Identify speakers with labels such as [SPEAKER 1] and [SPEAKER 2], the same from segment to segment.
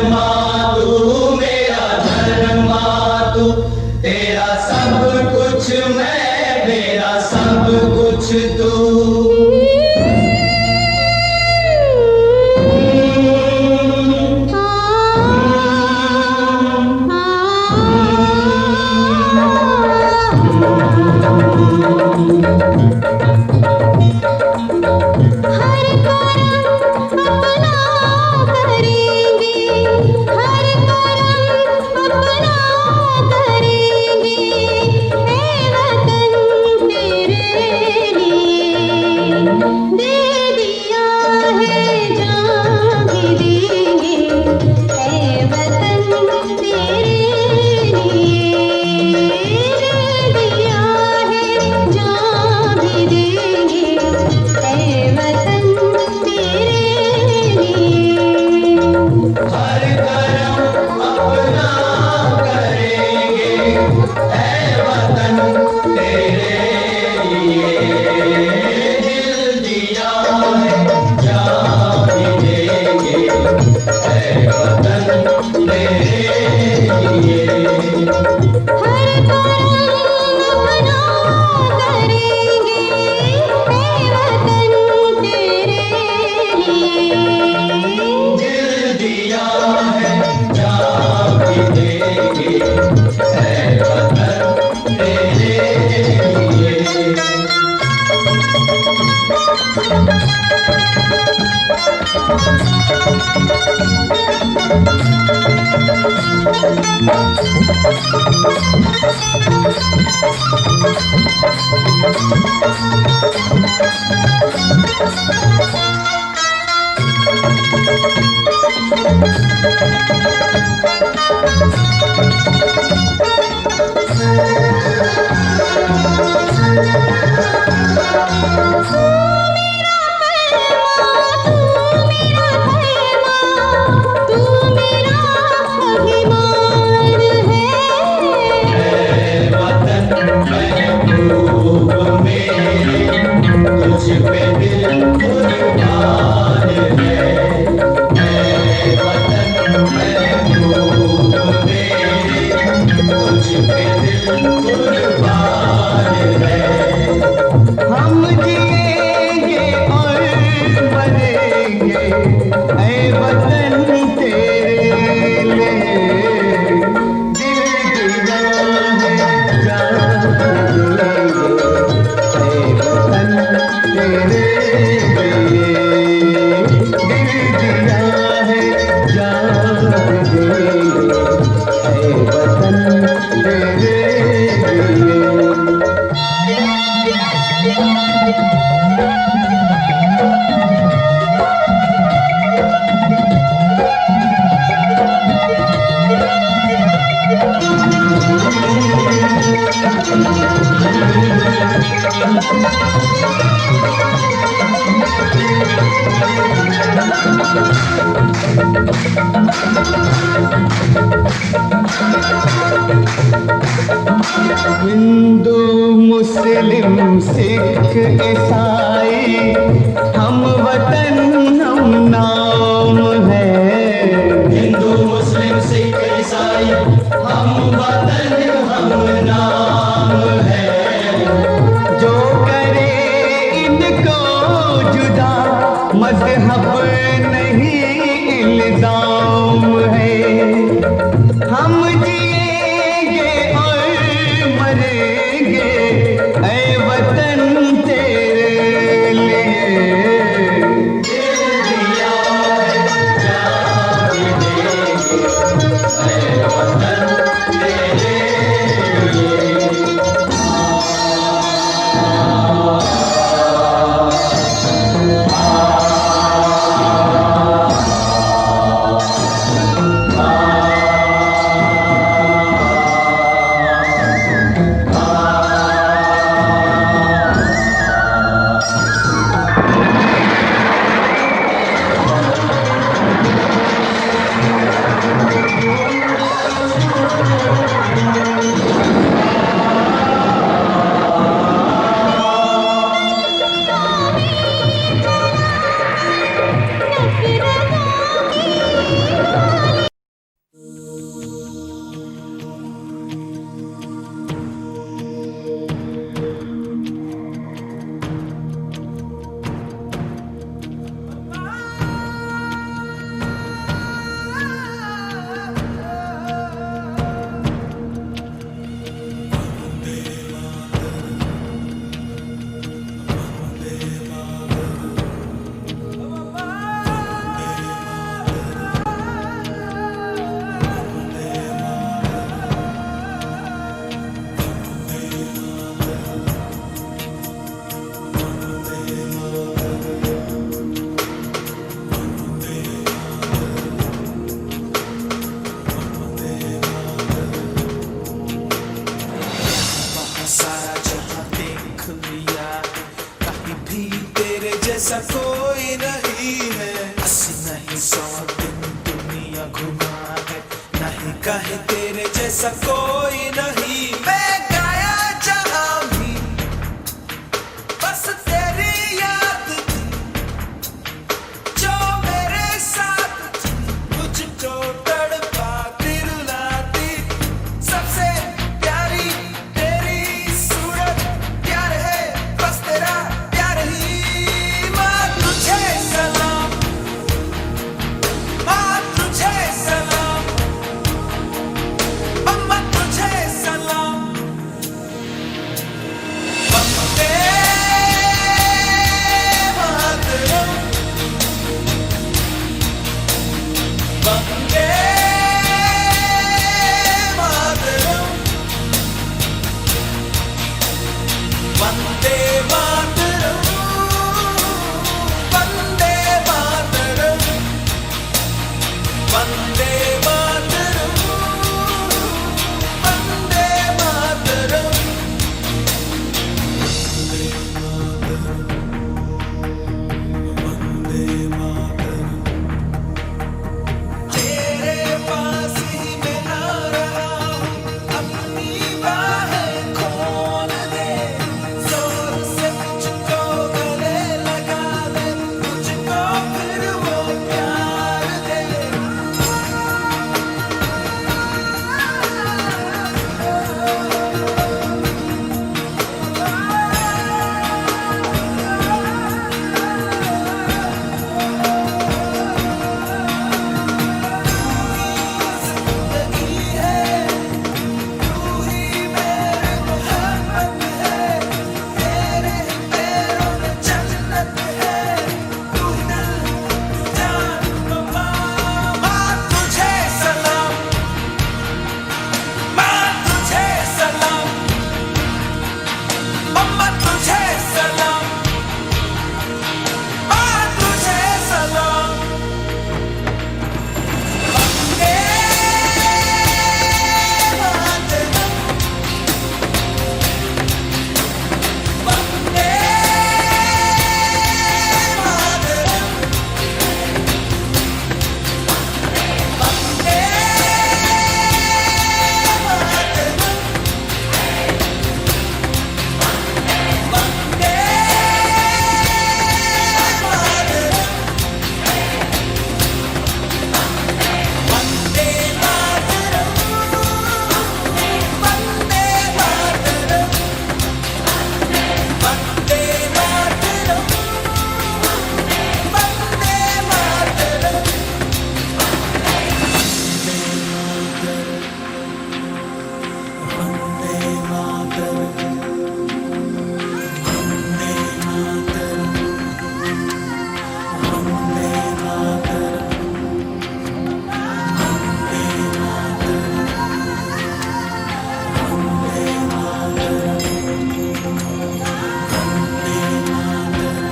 [SPEAKER 1] माँ तू मेरा धर्मा तू, तेरा सब कुछ मैं, मेरा सब कुछ तू।
[SPEAKER 2] हिंदू मुस्लिम सिख ईसाई हम वतन हम नाम है।
[SPEAKER 1] हिंदू मुस्लिम सिख ईसाई हम वतन हम नाम है।
[SPEAKER 2] जो करे इनको जुदा मजहब नहीं इल्जाम है। हम जिएंगे और मरेंगे ऐ वतन तेरे लिए।
[SPEAKER 3] कहे तेरे जैसा कोई नहीं, मैं गाया जहां भी बस तेरी याद थी, जो मेरे साथ थी, मुझको तड़पाती रुलाती, सबसे प्यारी तेरी सूरत, प्यार है बस तेरा प्यार ही। माँ तुझे सलाम, माँ तुझे सलाम, अम्मा तुझे सलाम, वंदे मातरम, वंदे मातरम, वंदे मातरम, वंदे मातरम, वंदे मातरम, वंदे मातरम, वंदे मातरम। तेरे पास ही मैं आ रहा हूँ, अपनी बाहें खोल दे, जोर से मुझको गले लगा दे, मुझको फिर वो प्यार दे। जिंदगी है तू ही मेरी मोहब्बत है, तेरे ही पैरों में जन्नत है, तू दिल जान माँ। माँ तुझे सलाम, माँ तुझे सलाम, अम्मा तुझे सलाम, माँ तुझे सलाम, वंदे मातरम, वंदे मातरम, वंदे मातरम, वंदे मातरम, वंदे मातरम, वंदे मातरम, वंदे मातरम, वंदे मातरम।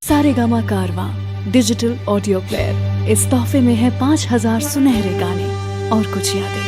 [SPEAKER 4] सारेगामा कारवां डिजिटल ऑडियो प्लेयर, इस तोहफे में है 5000 सुनहरे गाने और कुछ यादें।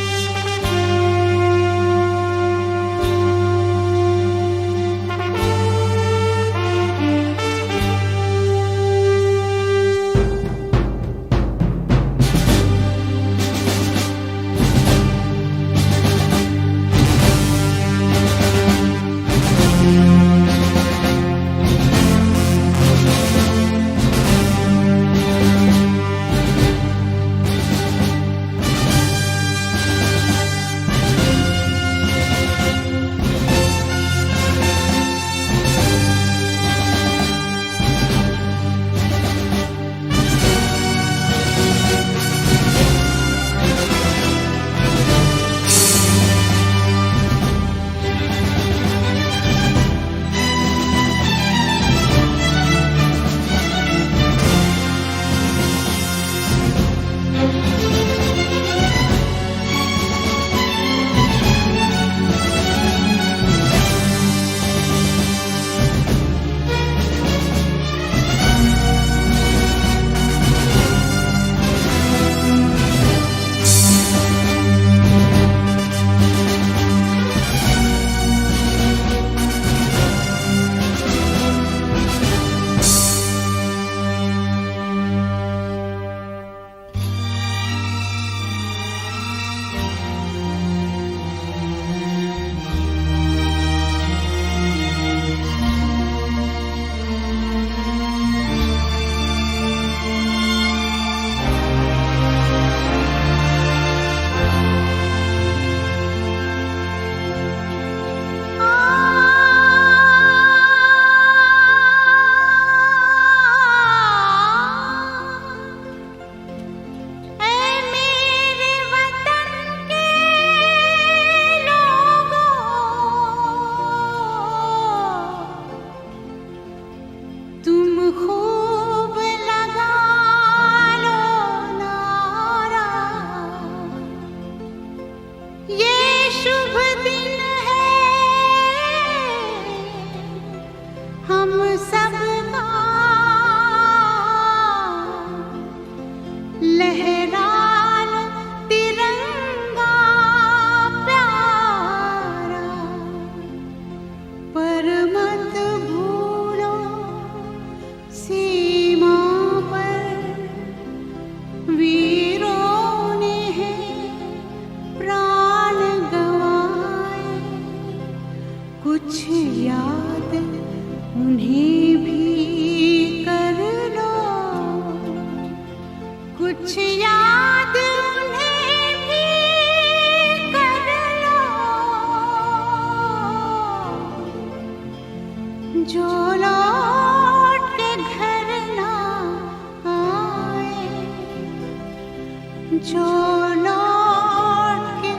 [SPEAKER 5] जो लौट के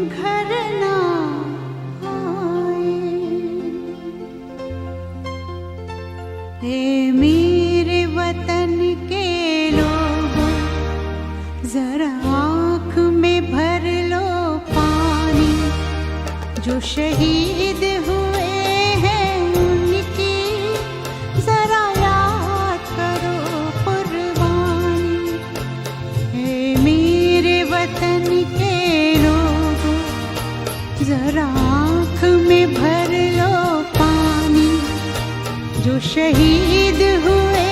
[SPEAKER 5] घर ना आए। हे मेरे वतन के लोगों, जरा आँख में भर लो पानी। जो शहीद हुए हैं उनकी जरा याद करो कुर्बानी। हे मेरे वतन के लोगों, जरा आँख में भर लो पानी। जो शहीद हुए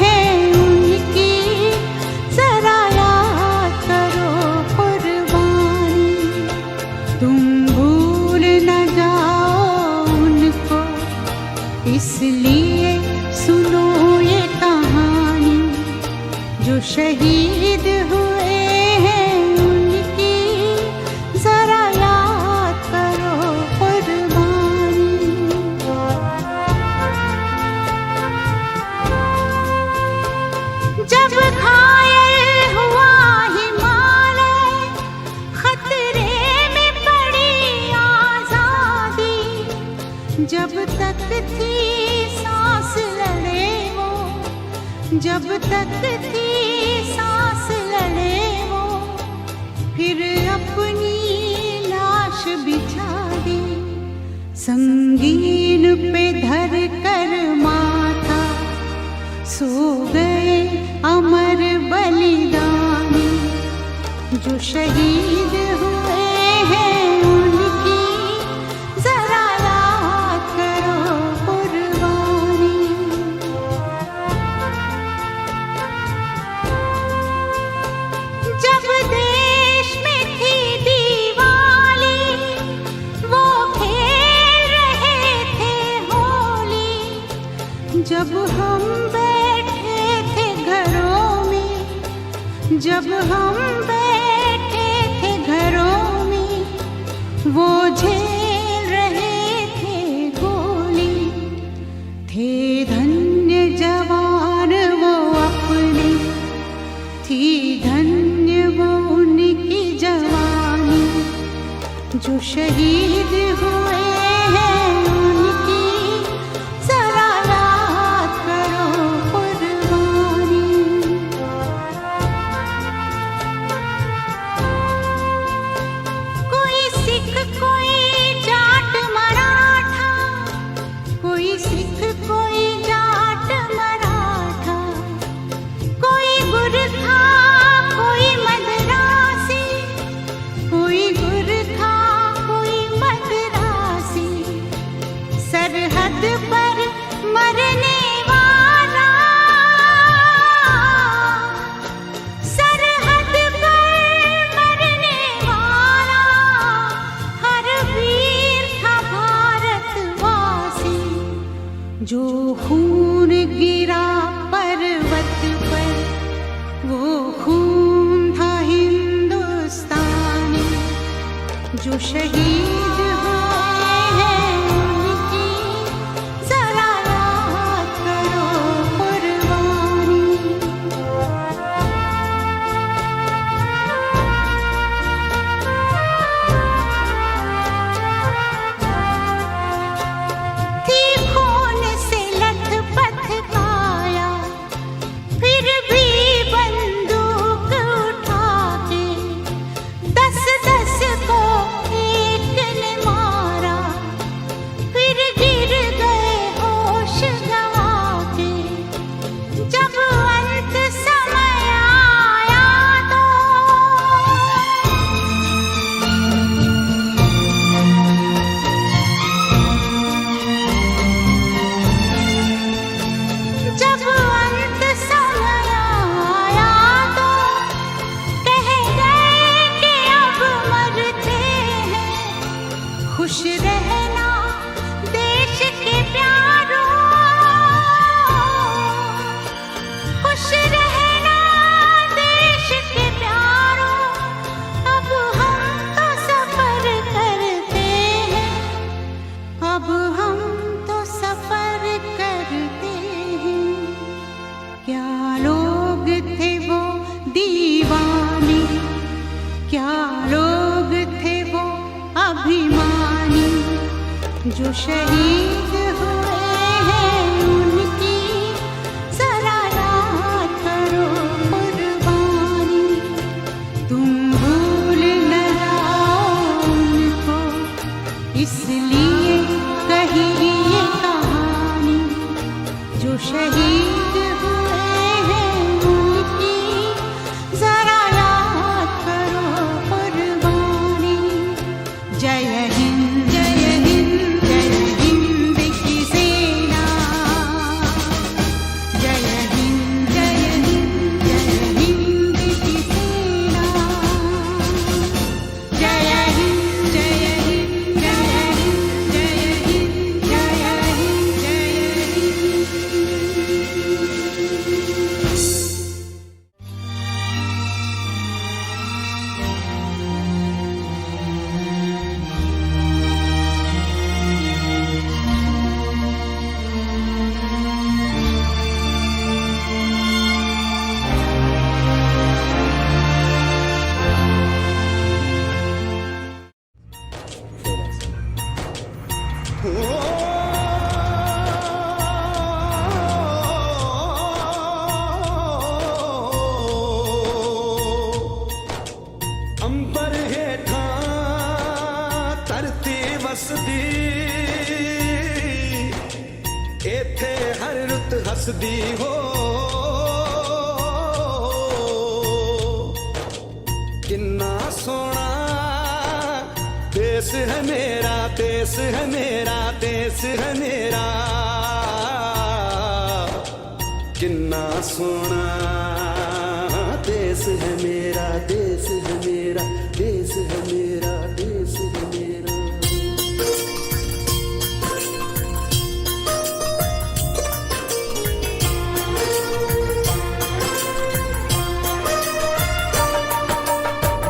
[SPEAKER 5] हैं उनकी जरा याद करो कुर्बानी। तुम भूल न जाओ उनको, इसलिए सुनो ये कहानी। जो शहीद हुए हैं उनकी जरा याद करो कुर्बानी। जब घायल हुआ हिमालय, खतरे में पड़ी आजादी। जब तक थी सांस लड़े वो, जब तक थी सांस लड़े वो, फिर अपनी लाश बिछा दी। संगीन पे धर कर माथा सो गए अमर बलिदानी। जो शहीद हुए हैं उनकी जरा याद करो कुर्बानी। जब देश में थी दिवाली, वो खेल रहे थे होली। जब हम बैठे थे घरों में, जब हम बैठे थे घरों में, वो झेल रहे थे गोली। थे धन्य जवान वो अपने, थी धन्य वो उनकी जवानी। जो शहीद हुए हैं उनकी जरा याद करो कुर्बानी। कोई सिख कोई जाट मराठा, कोई सिख कोई जाट मराठा। कोई गुरखा कोई मद्रासी, कोई गुरखा कोई मद्रासी। सरहद पर मरने वाला, सरहद पर मरने वाला, हर वीर था भारतवासी। जो खून गिरा पर्वत पर, वो खून था हिंदुस्तानी। जो शहीद हुए हैं उनकी जरा याद करो कुर्बानी। थी खून से लथपथ काया, फिर भी बंदूक उठा के 10-10 को एक ने मारा। फिर गिर गए होश गंवा के। जब अंत समय आया तो जब अंत समय आया तो कह गए कि अब मरते हैं। खुश रहना देश के प्यारों, खुश रहना देश के प्यारों। अब हम तो सफर करते हैं, अब हम तो सफर करते हैं। क्या लोग थे वो दीवाने, जो शहीद हुए हैं उनकी जरा याद करो कुर्बानी। तुम भूल न जाओ उनको, इसलिए कही ये कहानी। जो शहीद हुए हैं उनकी जरा याद करो कुर्बानी। जय हिंद जय हिंद जय हिंद की सेना। जय हिंद जय हिंद जय हिंद की सेना। जय हिंद जय हिंद जय हिंद जय हिंद जय हिंद जय हिंद।
[SPEAKER 3] अंबर हेठा धरती वसदी, इथे हर रुत हसदी हो। किन्ना सोना देश है मेरा, देश है मेरा, देश है मेरा। किन्ना सोना देश है मेरा, देश है मेरा, देश है मेरा, देश है मेरा।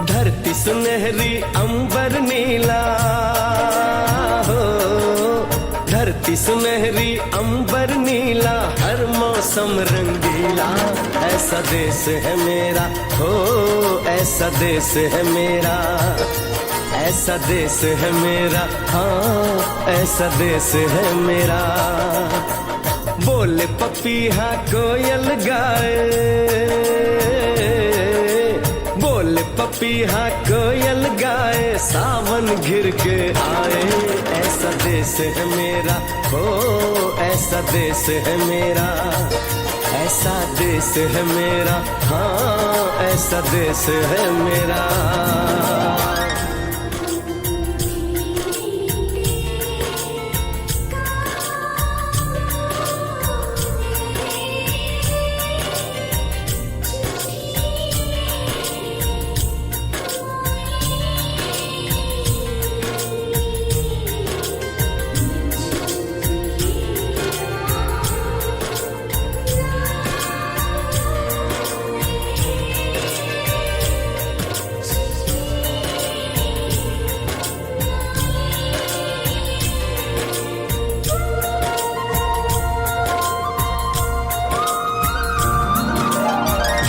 [SPEAKER 3] धरती सुनहरी अंबर नीला हो, धरती सुनहरी अंबर नीला, हर मौसम रंगीला। ऐसा देश है मेरा हो, ऐसा देश है मेरा, ऐसा देश है मेरा, हाँ ऐसा देश है मेरा। बोले पपीहा कोयल गाए, बोले पपीहा कोयल गाए, सावन घिर के आए। ऐसा देश है मेरा हो, ऐसा देश है मेरा, ऐसा देश है मेरा, हाँ ऐसा देश है मेरा।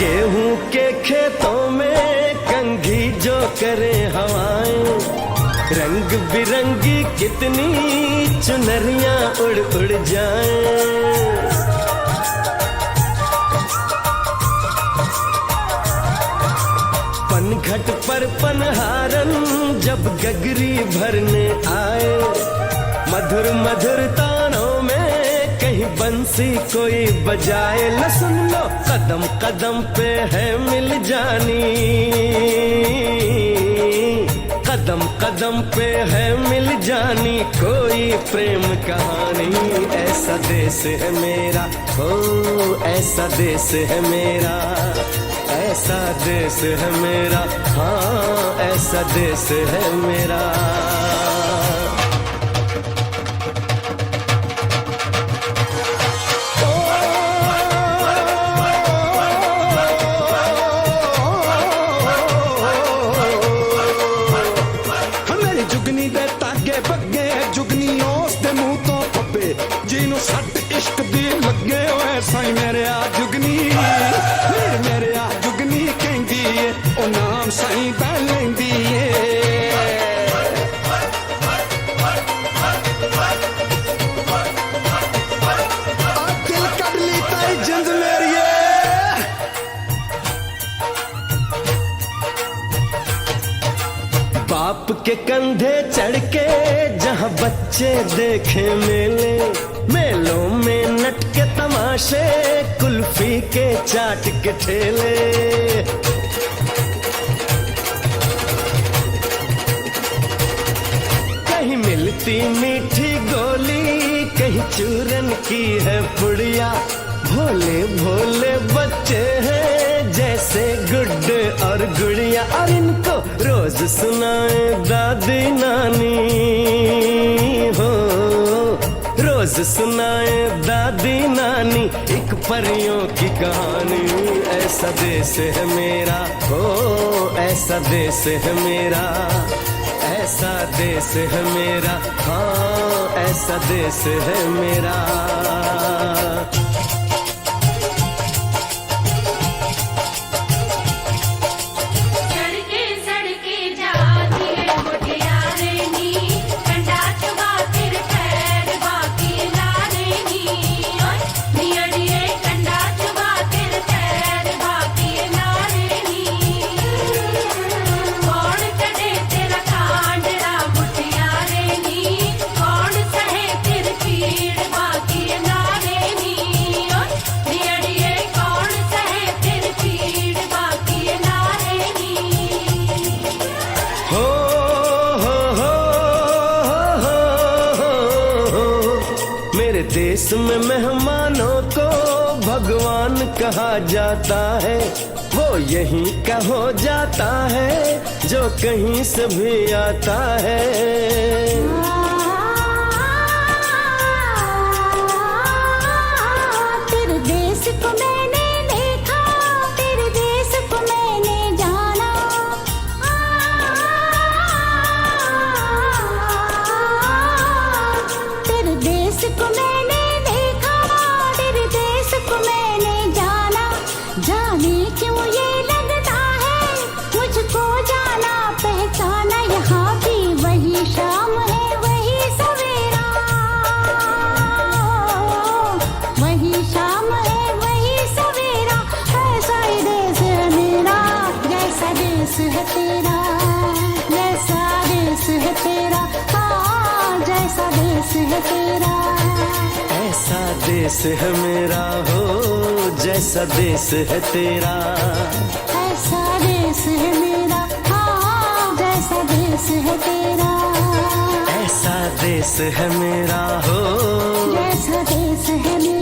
[SPEAKER 3] गेहूं के खेतों में कंघी जो करे हवाएं, रंग बिरंगी कितनी चुनरियां उड़ उड़ जाएं। पनघट पर पनहारन जब गगरी भरने आए, मधुर मधुर तानों में कहीं बंसी कोई बजाए। ल सुन लो कदम कदम पे है मिल जानी, कदम कदम पे है मिल जानी कोई प्रेम कहानी। ऐसा देश है मेरा हो, ऐसा देश है मेरा, ऐसा देश है मेरा, हाँ ऐसा देश है मेरा। साईं मेरे आ जुगनी, मेरे आ जुगनी कहंदी ए, ओ नाम साईं दा लैंदी ए।
[SPEAKER 6] आपके कंधे चढ़ के जहाँ बच्चे देखे मेले, मेलों में नट के तमाशे, कुल्फी के चाट के ठेले। कहीं मिलती मीठी गोली, कहीं चूरन की है पुड़िया। भोले भोले बच्चे हैं जैसे गुड्डे और गुड़िया, और इनको रोज सुनाए दादी नानी हो, रोज सुनाए दादी नानी एक परियों की कहानी। ऐसा देश है मेरा हो, ऐसा देश है मेरा, ऐसा देश है मेरा, हाँ ऐसा देश है मेरा। देश में मेहमानों को भगवान कहा जाता है, वो यहीं का हो जाता है जो कहीं से भी आता है।
[SPEAKER 7] तेरे देश को मैंने देखा, तेरे देश को मैंने जाना, तेरे देश को मैंने देखा, तेरे देश को मैंने जाना। जाने क्यों ये लगता है मुझको जाना पहचाना, यहाँ भी वही शाम है वही सवेरा, वही शाम है वही सवेरा। ऐसा ही देश है मेरा, जैसा देश है तेरा, जैसा देश है तेरा, हाँ जैसा देश है तेरा।
[SPEAKER 6] ऐसा देश है मेरा हो, जैसा देश है तेरा,
[SPEAKER 7] ऐसा देश है मेरा, हाँ जैसा देश है तेरा।
[SPEAKER 6] ऐसा देश है मेरा हो,
[SPEAKER 7] जैसा देश है मेरा।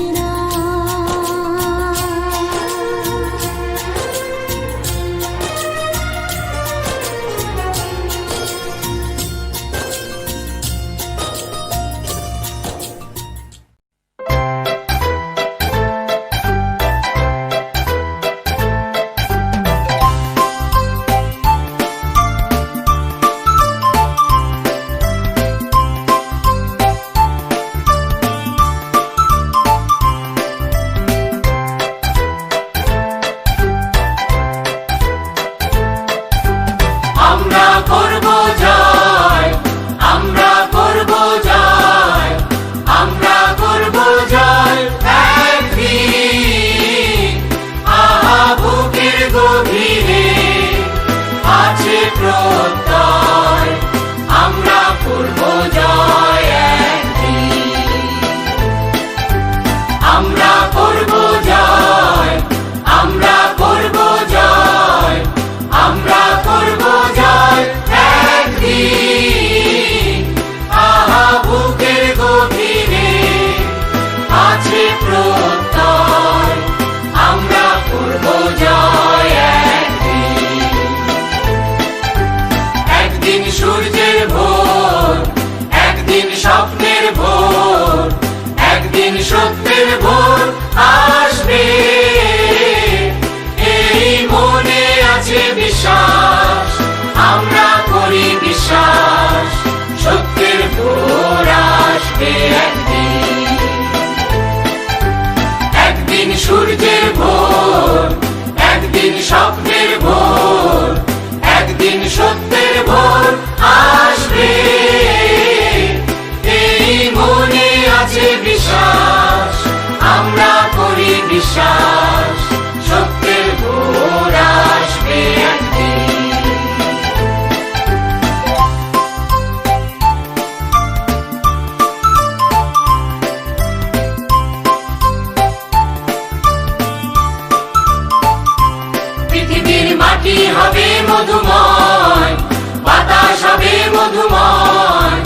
[SPEAKER 1] মাটি হবে মধুময়, বাতাস হবে মধুময়,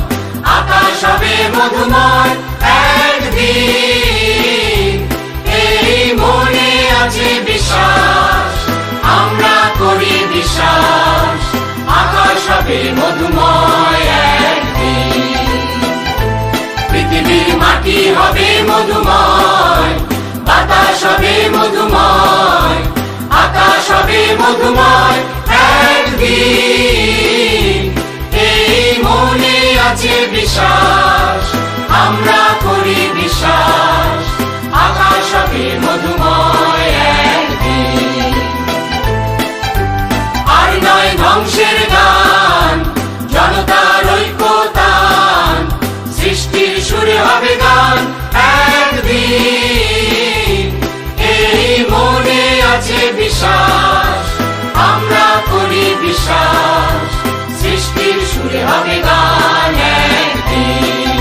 [SPEAKER 1] আকাশ হবে মধুময় একদিন। এই মনে আছে বিশ্বাস, আমরা করি বিশ্বাস, আকাশ হবে মধুময় একদিন। পৃথিবীর মাটি হবে মধুময়, বাতাস হবে মধুময়, আকাশ হবে মধুময় একদিন। এই মনে আছে বিশ্বাস, আমরা করি বিশ্বাস, আকাশ হবে মধুময় একদিন। আর নয় ধ্বংসের গান, জনতার ঐক্যতান, সৃষ্টির সুরে হবে গান একদিন। এই মনে আছে বিশ্বাস, আমরা করি বিশ্বাস, সৃষ্টির সুরে হবে গান একদিন।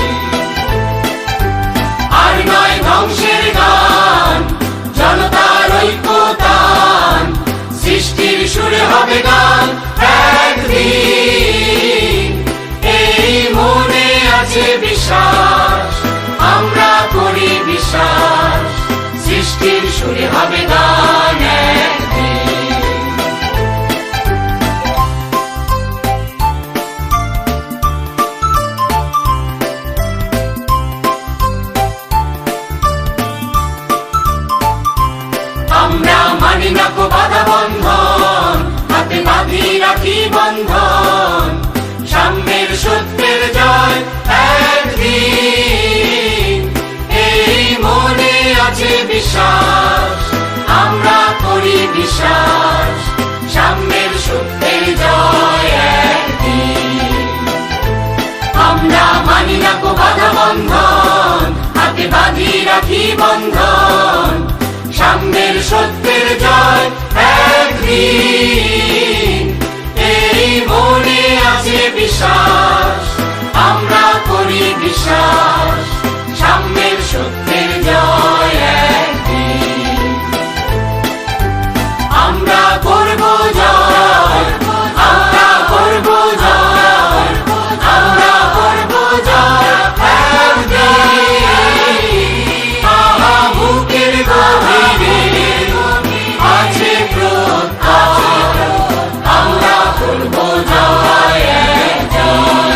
[SPEAKER 1] আর নয় ধ্বংসের গান, জনতার ঐক্যতান, সৃষ্টির সুরে হবে গান একদিন। এই মনে আছে বিশ্বাস, আমরা করি বিশ্বাস, সৃষ্টির সুরে হবে গান একদিন। আমরা মানি না কো বাধা বন্ধন, হাতে বাঁধি রাখি বন্ধন, সাম্যের সত্যের জয় একদিন। এই মনে আছে বিশ্বাস, আমরা করি বিশ্বাস, সাম্যের সত্যের জয় একদিন। আমরা মানি না কো বাধা বন্ধন, হাতে বাঁধি রাখি বন্ধন, সাম্যের সত্যের জয় একদিন। এই মনে আছে বিশ্বাস, আমরা করি বিশ্বাস, সাম্যের সত্যের জয় একদিন। আমরা করব জয়, আমরা করব জয়, আমরা করব জয় একদিন। আহা বুকের গভীরে আছে প্রত্যয়, আমরা করব জয় একদিন।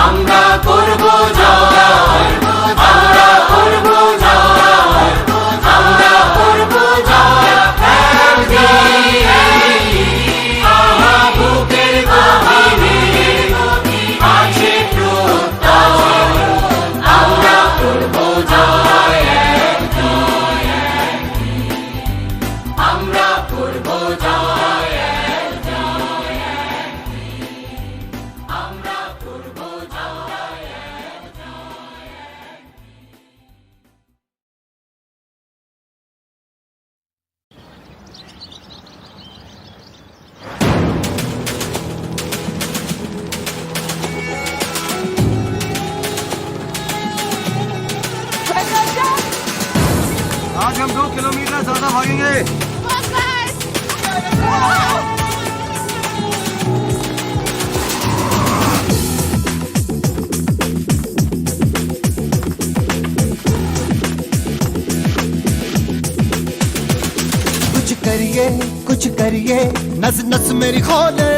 [SPEAKER 1] আমরা করব জয়, আমরা করব জয়, আমরা করব জয় একদিন। আহা বুকের গভীরে আছে প্রত্যয়, আমরা করব জয় একদিন। আমরা করব জয় একদিন। আমরা করব জয়।
[SPEAKER 6] आज हम 2 किलोमीटर ज्यादा भागेंगे।
[SPEAKER 2] कुछ करिए, नस नस मेरी खोले,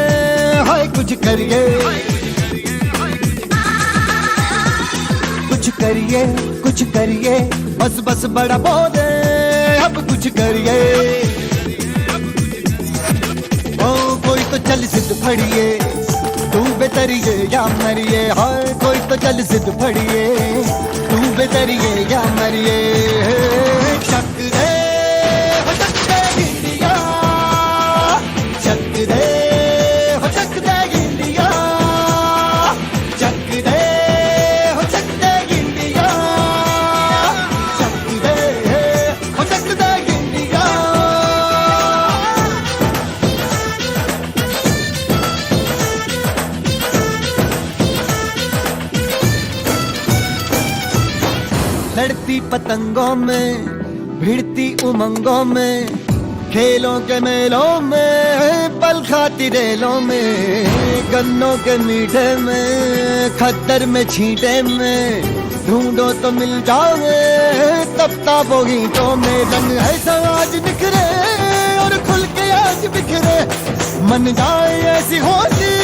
[SPEAKER 2] हाय कुछ करिए, कुछ करिए, बस बस बड़ा बोले, अब कुछ करिए। ओ कोई तो चल सिद्ध फड़िए, तू बेतरिए या मरिए, हाय कोई तो चल सिद्ध फड़िए, तू बेतरिए या मरिए। शक दे हो सकते इंडिया, शक दे हो सकते इंडिया, शक दे हो सकते इंडिया, शक दे हो सकते इंडिया। लड़ती पतंगों में, भिड़ती उमंगों में, खेलों के मेलों में पल खाती रेलों में गन्नों के मीठे में खद्दर में छींटे में ढूंढो तो मिल जाओगे तब ताबो गीतों में रंग है आज निखरे और खुल के आज बिखरे मन जाए ऐसी होली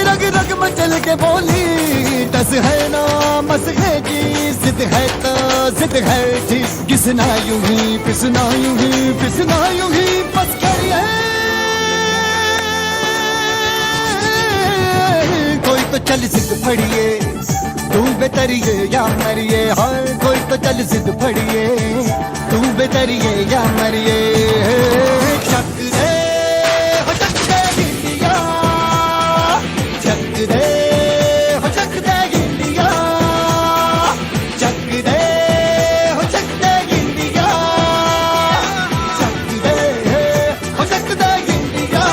[SPEAKER 2] रग रग मचल के बोली टस है ना मस है जी जिद है तो जिद है जी किसना यूं ही पिसना यूं ही पिसना यूं ही बस करिए कोई तो चल सिद्ध फड़िए तू बेतरिए या मरिए हाँ कोई तो चल सिद्ध फड़िए तू बेतरिए या मरिए शक दे हो शक दे गिलिया शक दे हो शक दे गिलिया शक दे हो शक दे गिलिया शक दे हो शक दे गिलिया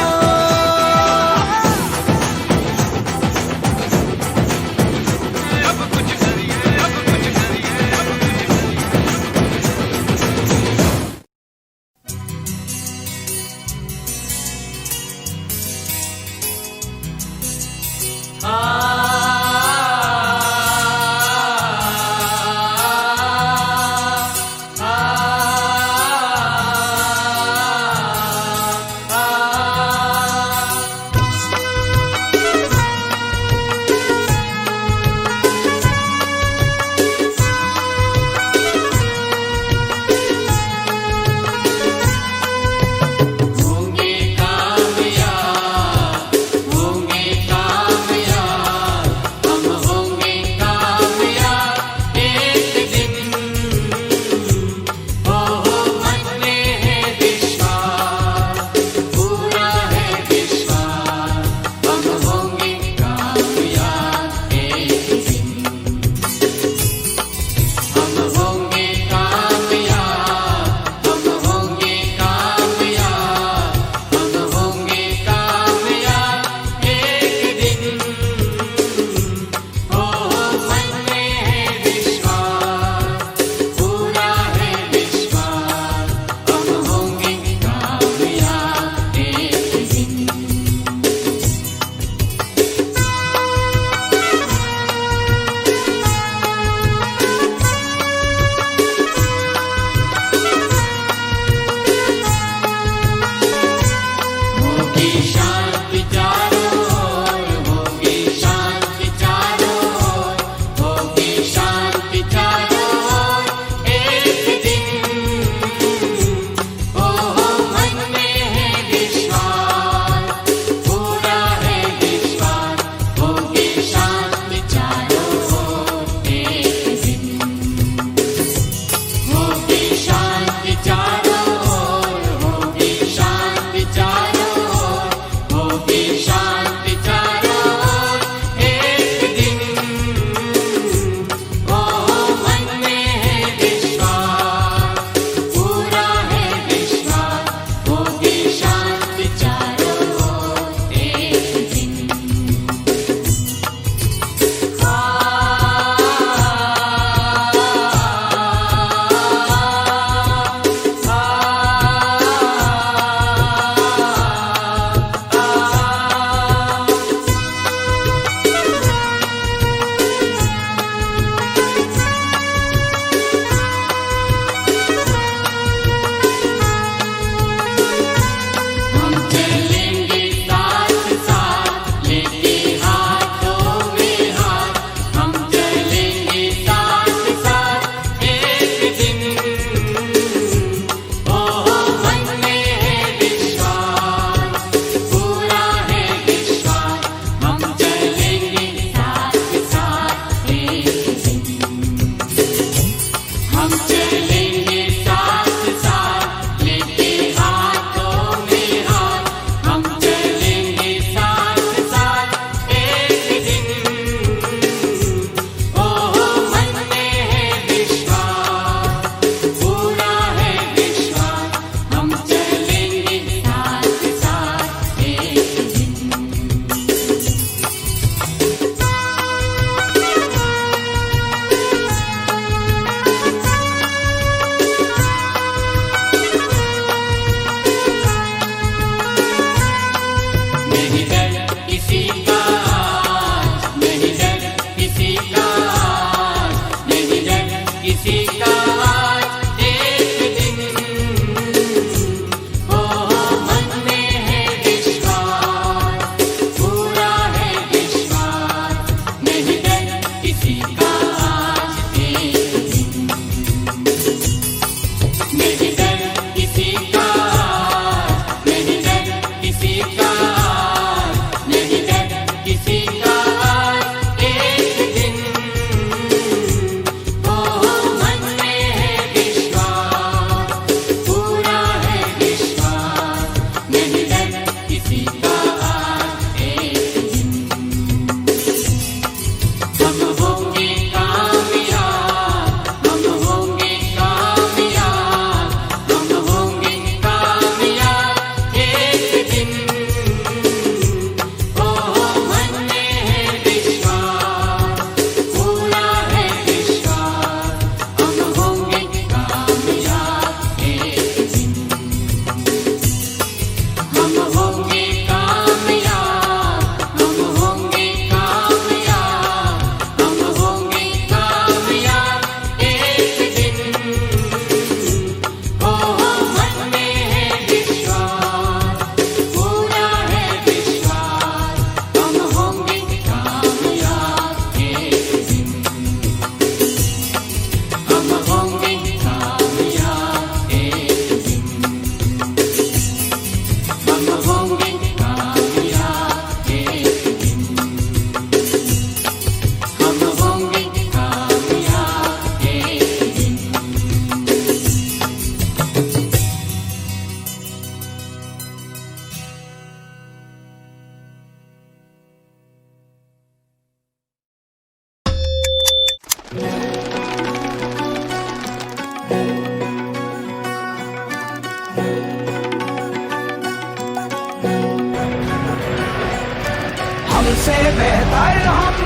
[SPEAKER 3] हमसे बेहतर हम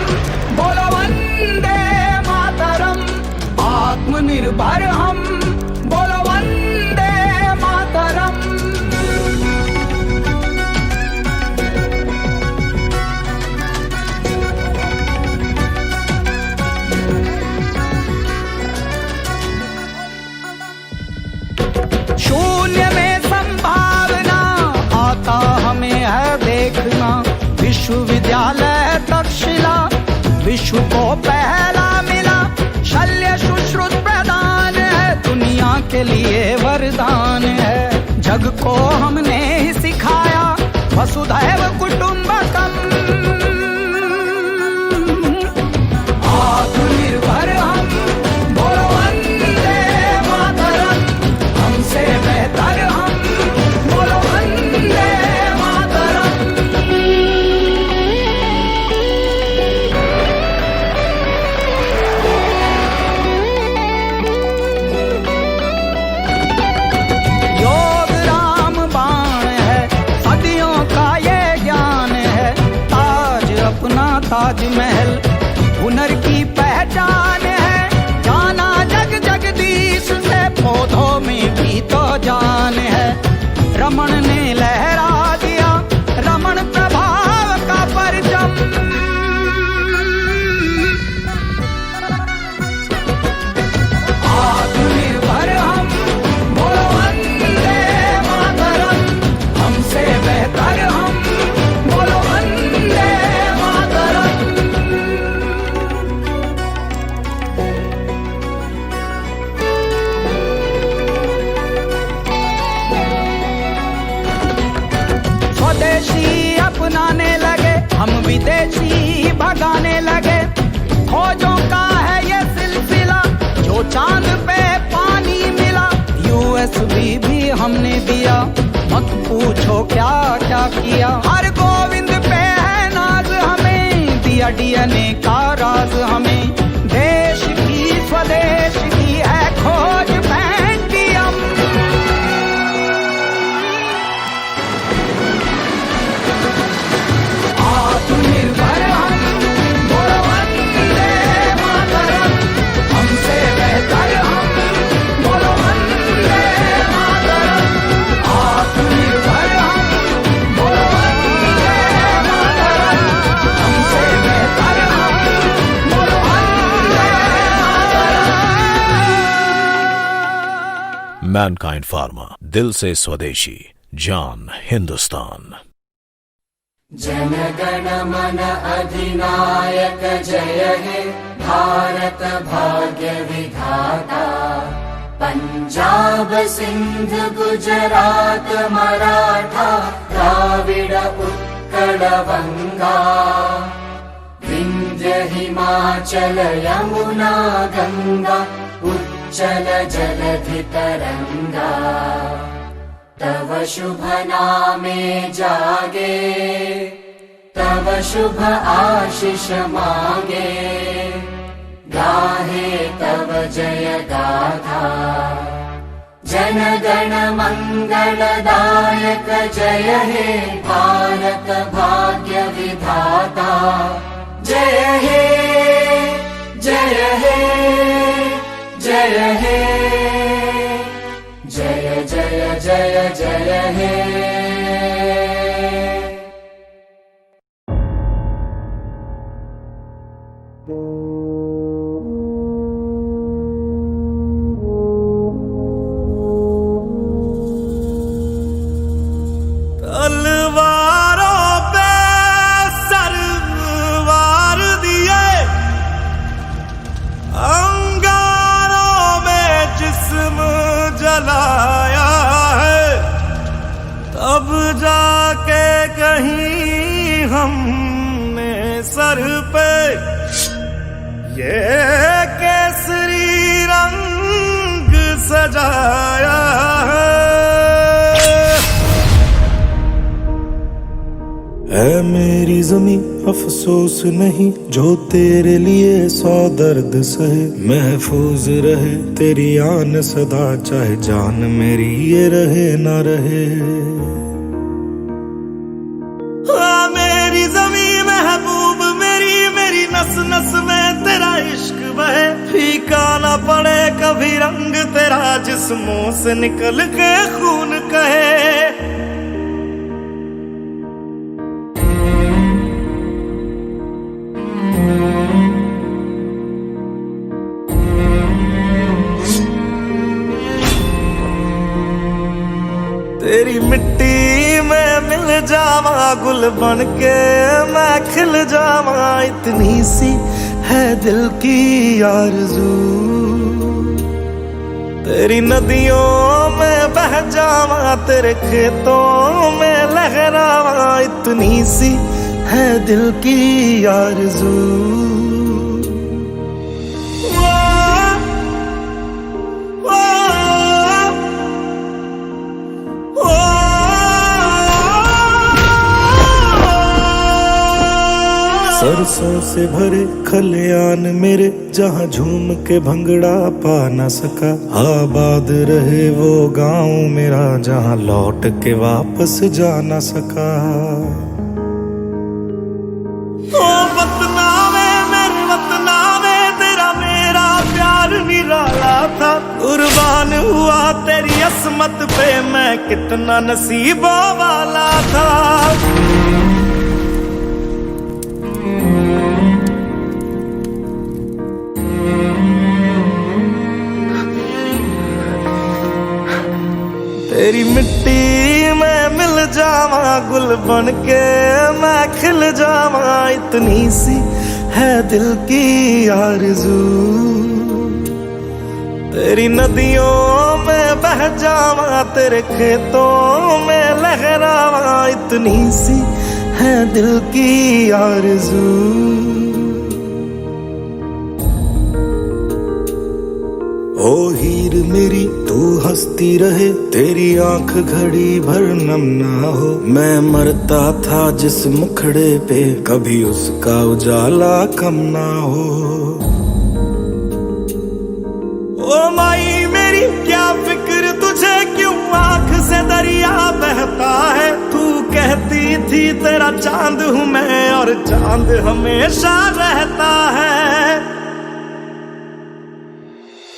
[SPEAKER 3] बोलो वंदे मातरम, आत्मनिर्भर हम बोलो वंदे मातरम। शून्य में संभावना आता हमें है देखना, विश्वविद्यालय तक्षशिला विश्व को पहला मिला। शल्य सुश्रुत प्रदान है, दुनिया के लिए वरदान है। जग को हमने ही सिखाया वसुधैव कुटुंबकम। आत्मनिर्भर हम बोलो वंदे मातरम, हमसे बेहतर हम बोलो वंदे मातरम। योग राम बाण है, सदियों का ये ज्ञान है। ताज अपना ताजमहल हुनर की पहचान है। जाना जग जगदीश से, पौधों में भी तो जान है। रमण ने लहरा दिया रमण प्रभाव का परचम। आत्मनिर्भर हम बोलो वंदे मातरम, हमसे बेहतर हम बोलो वंदे मातरम। स्वदेशी अपनाने लगे, हम विदेशी भगाने लगे। खोजों का है ये सिलसिला, जो चांद पे पानी मिला। यूएसबी भी हमने दिया, मत पूछो क्या क्या किया। हर गोविंद पे है नाज हमें, दिया डीएनए का राज हमें। देश की स्वदेश की है खोज पेंटियम। आत्मनिर्भर हम बोलो वंदे मातरम, हमसे बेहतर हम बोलो वंदे मातरम। आत्मनिर्भर हम बोलो वंदे मातरम, हमसे बेहतर हम बोलो वंदे मातरम।
[SPEAKER 8] मैनकाइंड फार्मा, दिल से स्वदेशी, जान हिंदुस्तान।
[SPEAKER 1] जन गण मन अधिनायक जय हे भारत भाग्य विधाता। पंजाब सिंध गुजरात मराठा द्राविड उत्कल बंगा। विंध्य हिमाचल यमुना गंगा उच्चल जलधि तरंगा। तव शुभ नामे जागे, तव शुभ आशीष मांगे। गाहे तव जय गाथा, जन गण मंगलदायक जय हे भारत भाग्य विधाता। जय हे जय हे जय हे, जय जय जय जय हे।
[SPEAKER 6] तलवारों पे सरवार दिए, अंगारों में जिस्म जलाया है। तब जाके कहीं हमने सर पे ये केसरी रंग सजाया है।
[SPEAKER 3] है मेरी जमी अफसोस नहीं जो तेरे लिए 100 दर्द सहे, महफूज रहे तेरी आन सदा चाहे जान मेरी ये रहे ना रहे। मेरी जमी महबूब मेरी, मेरी नस नस में तेरा इश्क बहे, फीका ना पड़े कभी रंग तेरा जिस्मों से निकल के खून कहे। तेरी मिट्टी में मिल जावा गुल बन के मैं खिल जावा, इतनी सी है दिल की आरज़ू। तेरी नदियों में बह जावा तेरे खेतों में लहरावा, इतनी सी है दिल की आरज़ू। सरसों से भरे खलियान मेरे जहाँ झूम के भंगड़ा पा न सका, आबाद रहे वो गांव मेरा जहाँ लौट के वापस जा न सका। ओ वतना में मेरे वतना में तेरा मेरा प्यार निराला था, कुर्बान हुआ तेरी असमत पे मैं कितना नसीबों वाला था। तेरी मिट्टी में मिल जावा गुल बन के मैं खिल जावा, इतनी सी है दिल की आरज़ू। तेरी नदियों में बह जावा तेरे खेतों में लहरावा, इतनी सी है दिल की आरज़ू। ओ हीर मेरी तू हंसती रहे तेरी आंख घड़ी भर नम ना हो, मैं मरता था जिस मुखड़े पे कभी उसका उजाला कम ना हो। ओ माई मेरी क्या फिक्र तुझे क्यों आंख से दरिया बहता है, तू कहती थी तेरा चांद हूँ मैं और चांद हमेशा रहता है।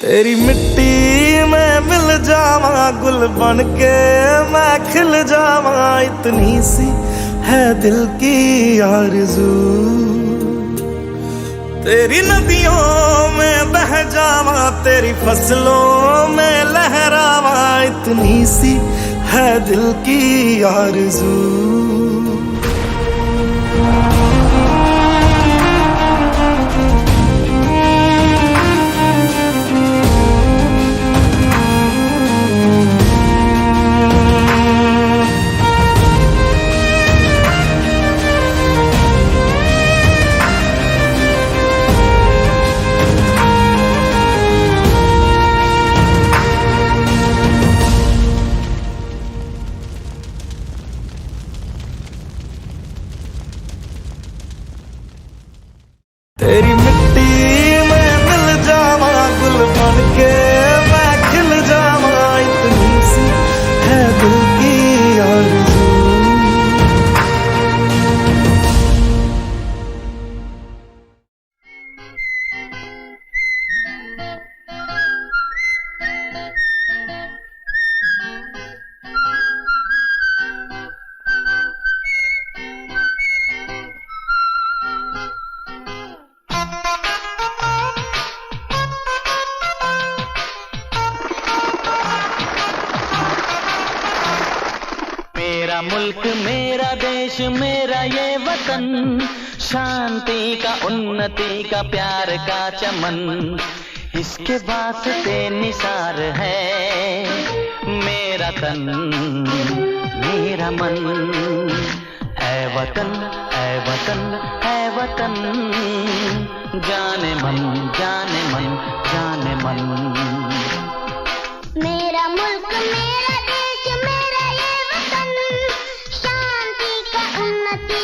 [SPEAKER 3] तेरी मिट्टी में मिल जावा गुल बन के मैं खिल जावा, इतनी सी है दिल की आरज़ू। तेरी नदियों में बह जावा तेरी फसलों में लहरावा, इतनी सी है दिल की आरज़ू। तेरी मिट्टी में मिल जावा गुल बन के मैं खिल जावा, इतनी सी है दिल की आरज़ू।
[SPEAKER 9] मेरा मुल्क मेरा देश मेरा ये वतन, शांति का उन्नति का प्यार का चमन, इसके वास्ते निसार है मेरा तन मेरा मन। ऐ वतन ऐ वतन ऐ वतन, जाने मन जाने मन जाने मन।
[SPEAKER 7] मेरा मुल्क मेरा देश मेरा ये वतन, शांति का उन्नति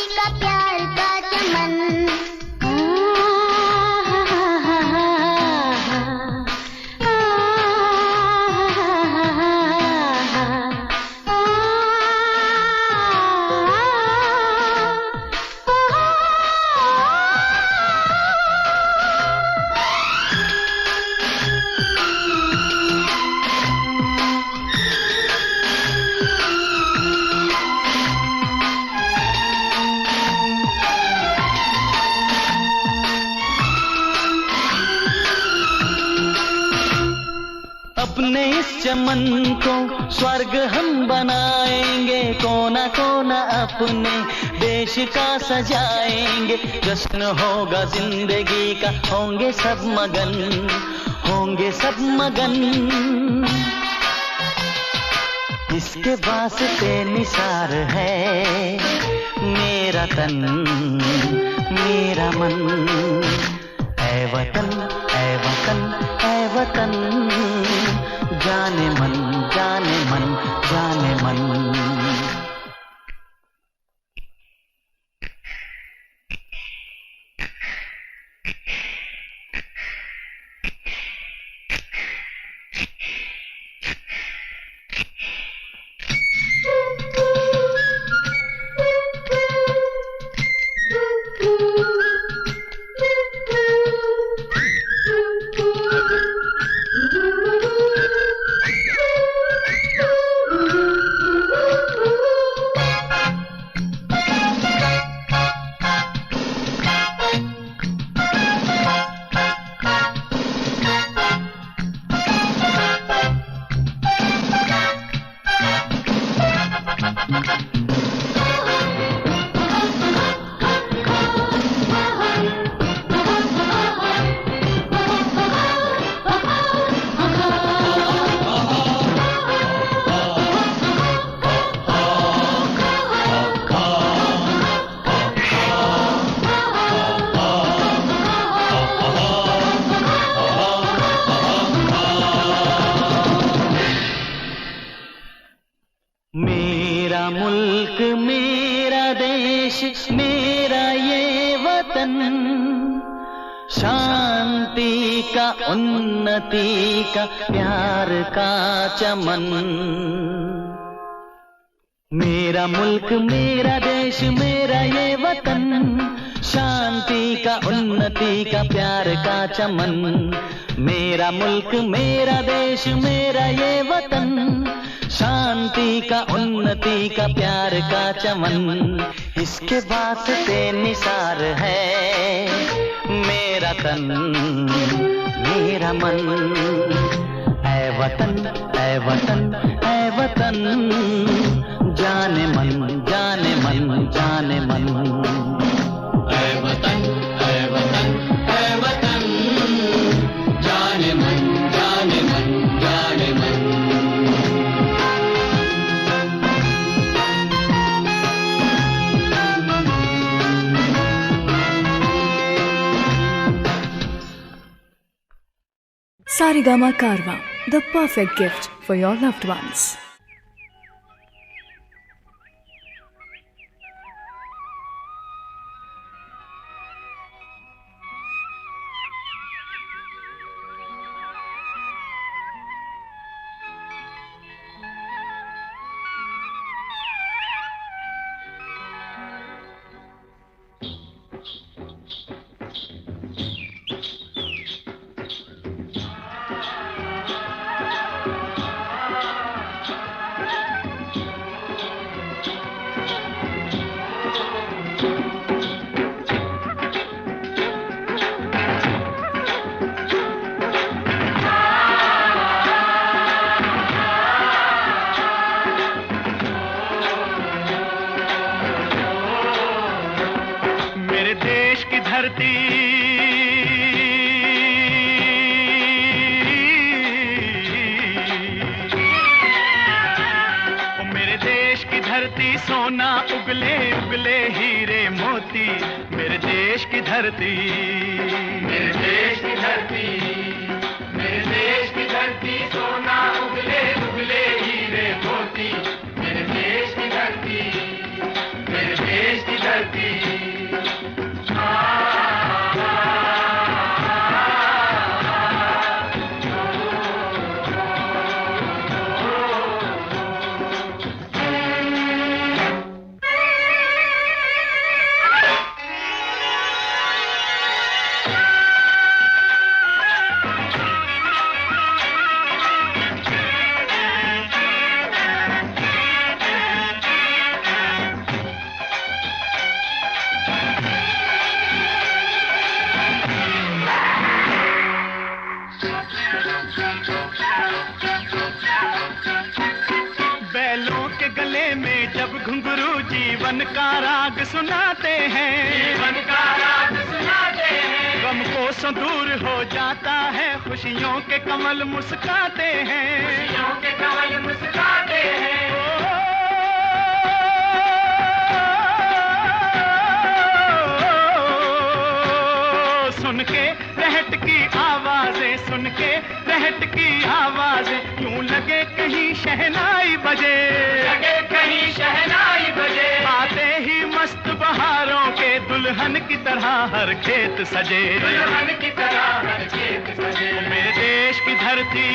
[SPEAKER 9] इस चमन को स्वर्ग हम बनाएंगे, कोना कोना अपने देश का सजाएंगे। जश्न होगा जिंदगी का, होंगे सब मगन, होंगे सब मगन। इसके वास्ते निसार है मेरा तन मेरा मन। ऐ वतन ऐ वतन ऐ वतन, जाने मन जाने मन जाने मन। मेरा मुल्क मेरा देश मेरा ये वतन, शांति का उन्नति का प्यार का चमन। मेरा मुल्क मेरा देश मेरा ये वतन, शांति का उन्नति का प्यार का चमन। मेरा मुल्क मेरा देश मेरा ये वतन, शांति का उन्नति का प्यार का चमन। इसके वास्ते निसार है मेरा तन मेरा मन। ऐ वतन ऐ वतन ऐ वतन, जाने मन जाने मन जाने मन।
[SPEAKER 1] ऐ वतन ऐ वतन ऐ वतन, जाने मन जाने मन जाने मन।
[SPEAKER 4] Saregama Karwa, the perfect gift for your loved ones.
[SPEAKER 10] सोना उगले उगले हीरे मोती, मेरे देश की धरती, मेरे देश की धरती, मेरे देश की धरती। सोना उगले उगले हीरे मोती, मेरे देश की धरती, मेरे देश की धरती। में जब घुंघरू जीवन का राग सुनाते हैं,
[SPEAKER 3] जीवन का राग सुनाते हैं।
[SPEAKER 10] गम को सो दूर हो जाता है, खुशियों के कमल मुस्काते हैं,
[SPEAKER 3] खुशियों के कमल मुस्काते हैं।
[SPEAKER 10] सुन के रहट की आवाजें, सुन के रहट की आवाजें, यूं लगे कहीं शहनाई बजे,
[SPEAKER 3] लगे कहीं शहनाई बजे।
[SPEAKER 10] आते ही मस्त बहारों के दुल्हन की तरह हर खेत सजे,
[SPEAKER 3] दुल्हन की तरह हर खेत सजे।
[SPEAKER 10] मेरे देश की धरती,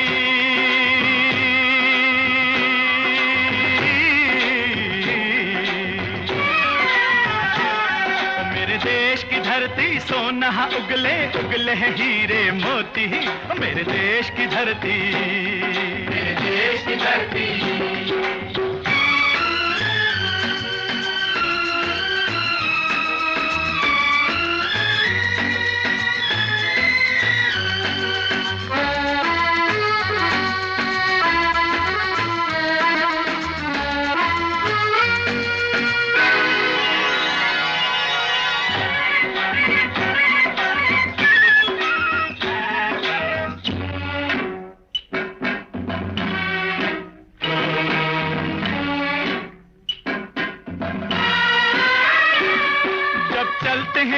[SPEAKER 10] देश की धरती सोना उगले उगले हीरे मोती, मेरे देश की धरती,
[SPEAKER 3] मेरे देश की धरती।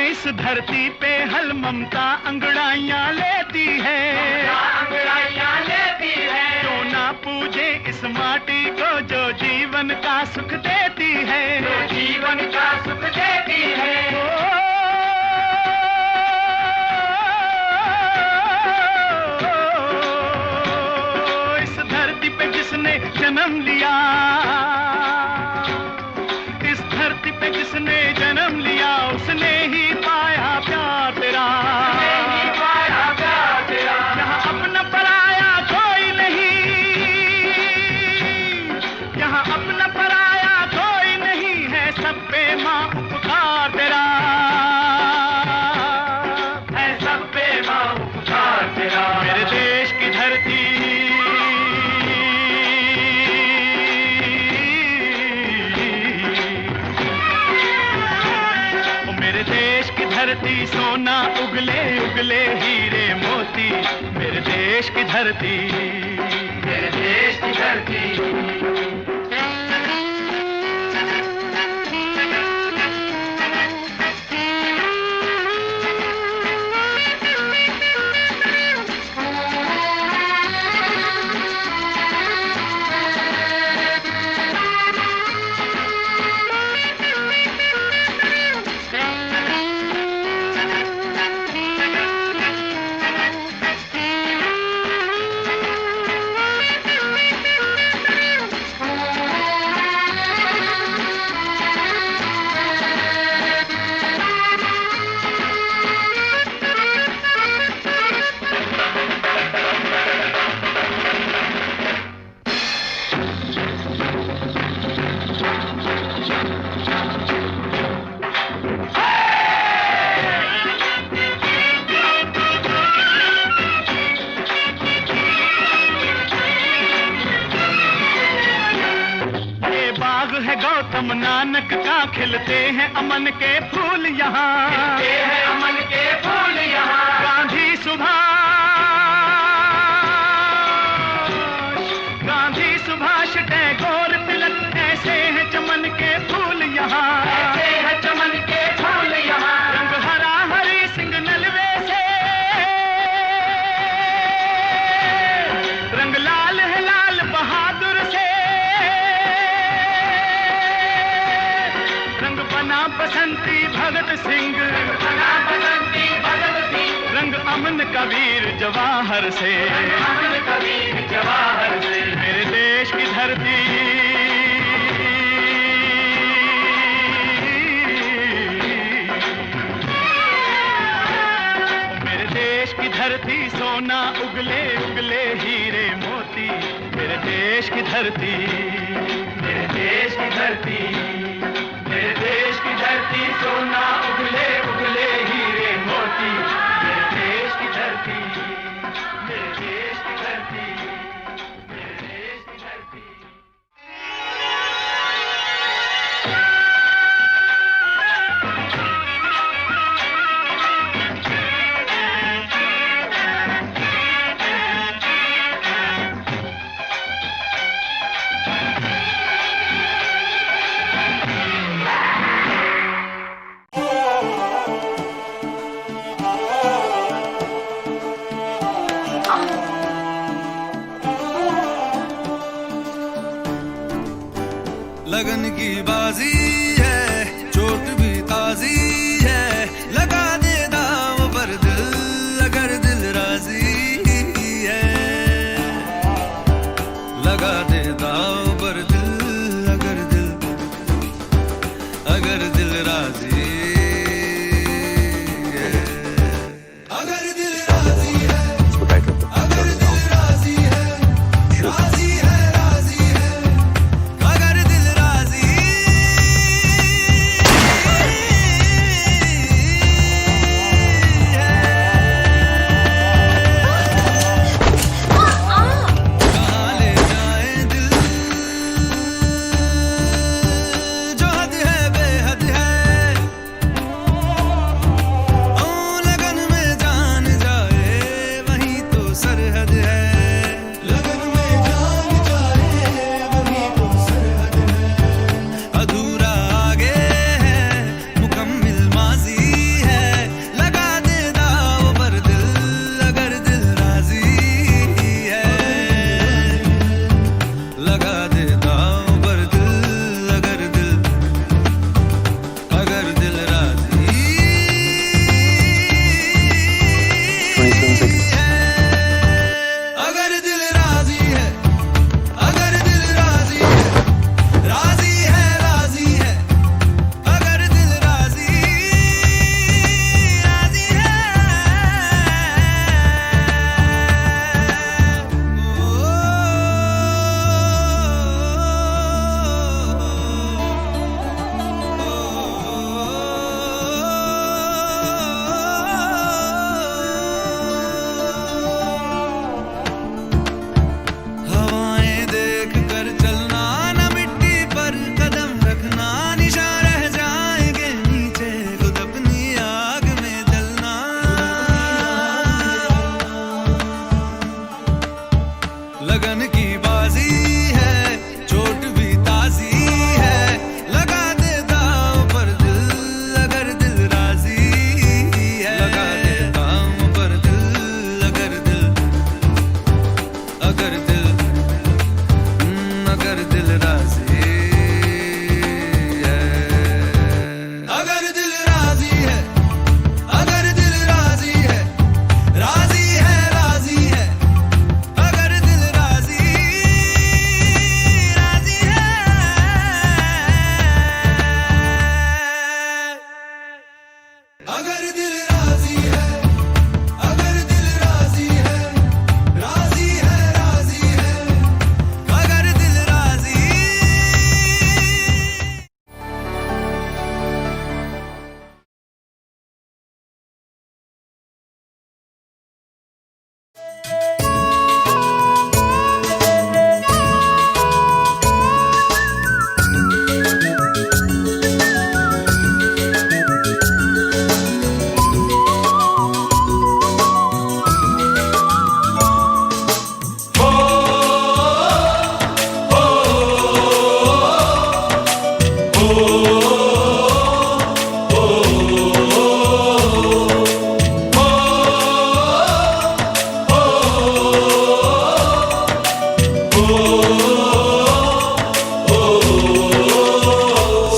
[SPEAKER 10] इस धरती पे हल ममता अंगड़ाइयाँ लेती है,
[SPEAKER 3] अंगड़ाइयाँ लेती है।
[SPEAKER 10] क्यों ना पूजे इस माटी को जो जीवन का सुख देती है,
[SPEAKER 3] जो जीवन का सुख देती है।
[SPEAKER 10] इस धरती पे जिसने जन्म लिया, इस धरती पे जिसने जन्म लिया, उसने ही पाया प्यार तेरा,
[SPEAKER 3] पाया प्यार तेरा।
[SPEAKER 10] यहाँ अपना पराया कोई नहीं, यहाँ अपना पराया कोई नहीं है, सब पे माँ उपकार तेरा,
[SPEAKER 3] है सब पे माँ उपकार तेरा।
[SPEAKER 10] मेरे देश की धरती, देश की धरती सोना उगले उगले हीरे मोती, मेरे देश की धरती,
[SPEAKER 3] मेरे देश की धरती।
[SPEAKER 10] गौतम नानक का खिलते हैं अमन के फूल यहाँ,
[SPEAKER 3] खिलते हैं अमन के फूल यहाँ।
[SPEAKER 10] गांधी सुभाष टैगोर तिलक, ऐसे हैं चमन के फूल यहाँ,
[SPEAKER 3] ऐसे हैं चमन के फूल यहाँ।
[SPEAKER 10] रंग हरा हरी सिंह नलवे से, रंग लाल है लाल बहादुर से, रंग बना बसंती भगत सिंह,
[SPEAKER 3] बना बसंती भगत सिंह।
[SPEAKER 10] रंग अमन कबीर जवाहर से,
[SPEAKER 3] अमन कबीर जवाहर से।
[SPEAKER 10] मेरे देश की धरती, मेरे देश की धरती सोना उगले उगले हीरे मोती, मेरे देश की धरती,
[SPEAKER 3] मेरे देश की धरती, मेरे देश की धरती सोना उगले उगले हीरे मोती, मेरे देश की धरती, मेरे देश की धरती, मेरे देश की धरती। लगन की बाजी है, चोट भी ताजी है, लगा दे दाव पर दिल अगर दिल राजी है, लगा दे दाव पर दिल अगर दिल राजी है, अगर दिल राजी है, अगर दिल राजी है, राजी है, राजी है, अगर दिल राजी कहाँ ले जाए दिल, जो हद है बेहद है, ओ लगन में जान जाए वही तो सरहद है, लगन में जान जाए वही तो सरहद है, अधूरा आगे है मुकम्मिल माजी है, लगा दे दाव पर दिल अगर दिल राजी है, लगा दे दाव पर दिल अगर दिल राजी है, अगर दिल राजी है, अगर दिल राजी है, राजी है, राजी है, अगर दिल राजी है, हवाएं देख कर चलना, न मिट्टी पर कदम रखना, निशा रह जाएंगे नीचे खुद अपनी आग में जलना, लगन की बाजी है, चोट भी ताजी है, लगा दे दाव पर दिल अगर दिल राजी है, लगा दे दाव पर दिल अगर दिल राजी है, अगर दिल राजी है, अगर दिल राजी है, राजी है, राजी है, अगर दिल राजी है, अगर दिल राजी है, अगर दिल राजी है, राजी है, राजी है, अगर दिल राजी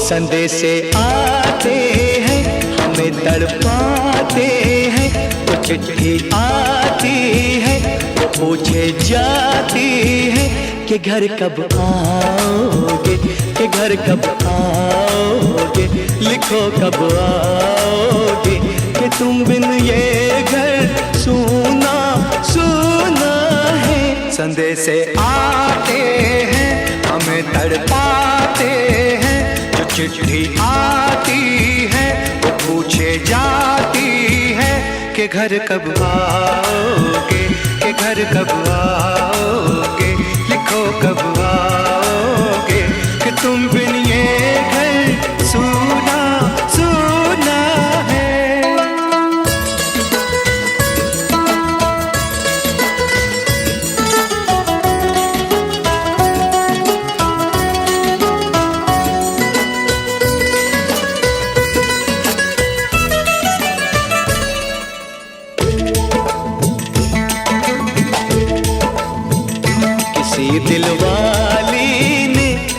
[SPEAKER 9] संदेशे आते हैं हमें तड़पाते हैं, तो चिट्ठी आती है तो पूछे जाती है कि घर कब आओगे, कि घर कब आओगे, लिखो कब आओगे, कि तुम बिन ये घर सूना सूना है। संदेशे आते हैं हमें तड़पाते हैं, जो चिट्ठी आती है वो पूछे जाती है कि घर कब आओगे, कि घर कब आओगे, लिखो कब आओगे, कि तुम बिन ये घर सूना सूना है।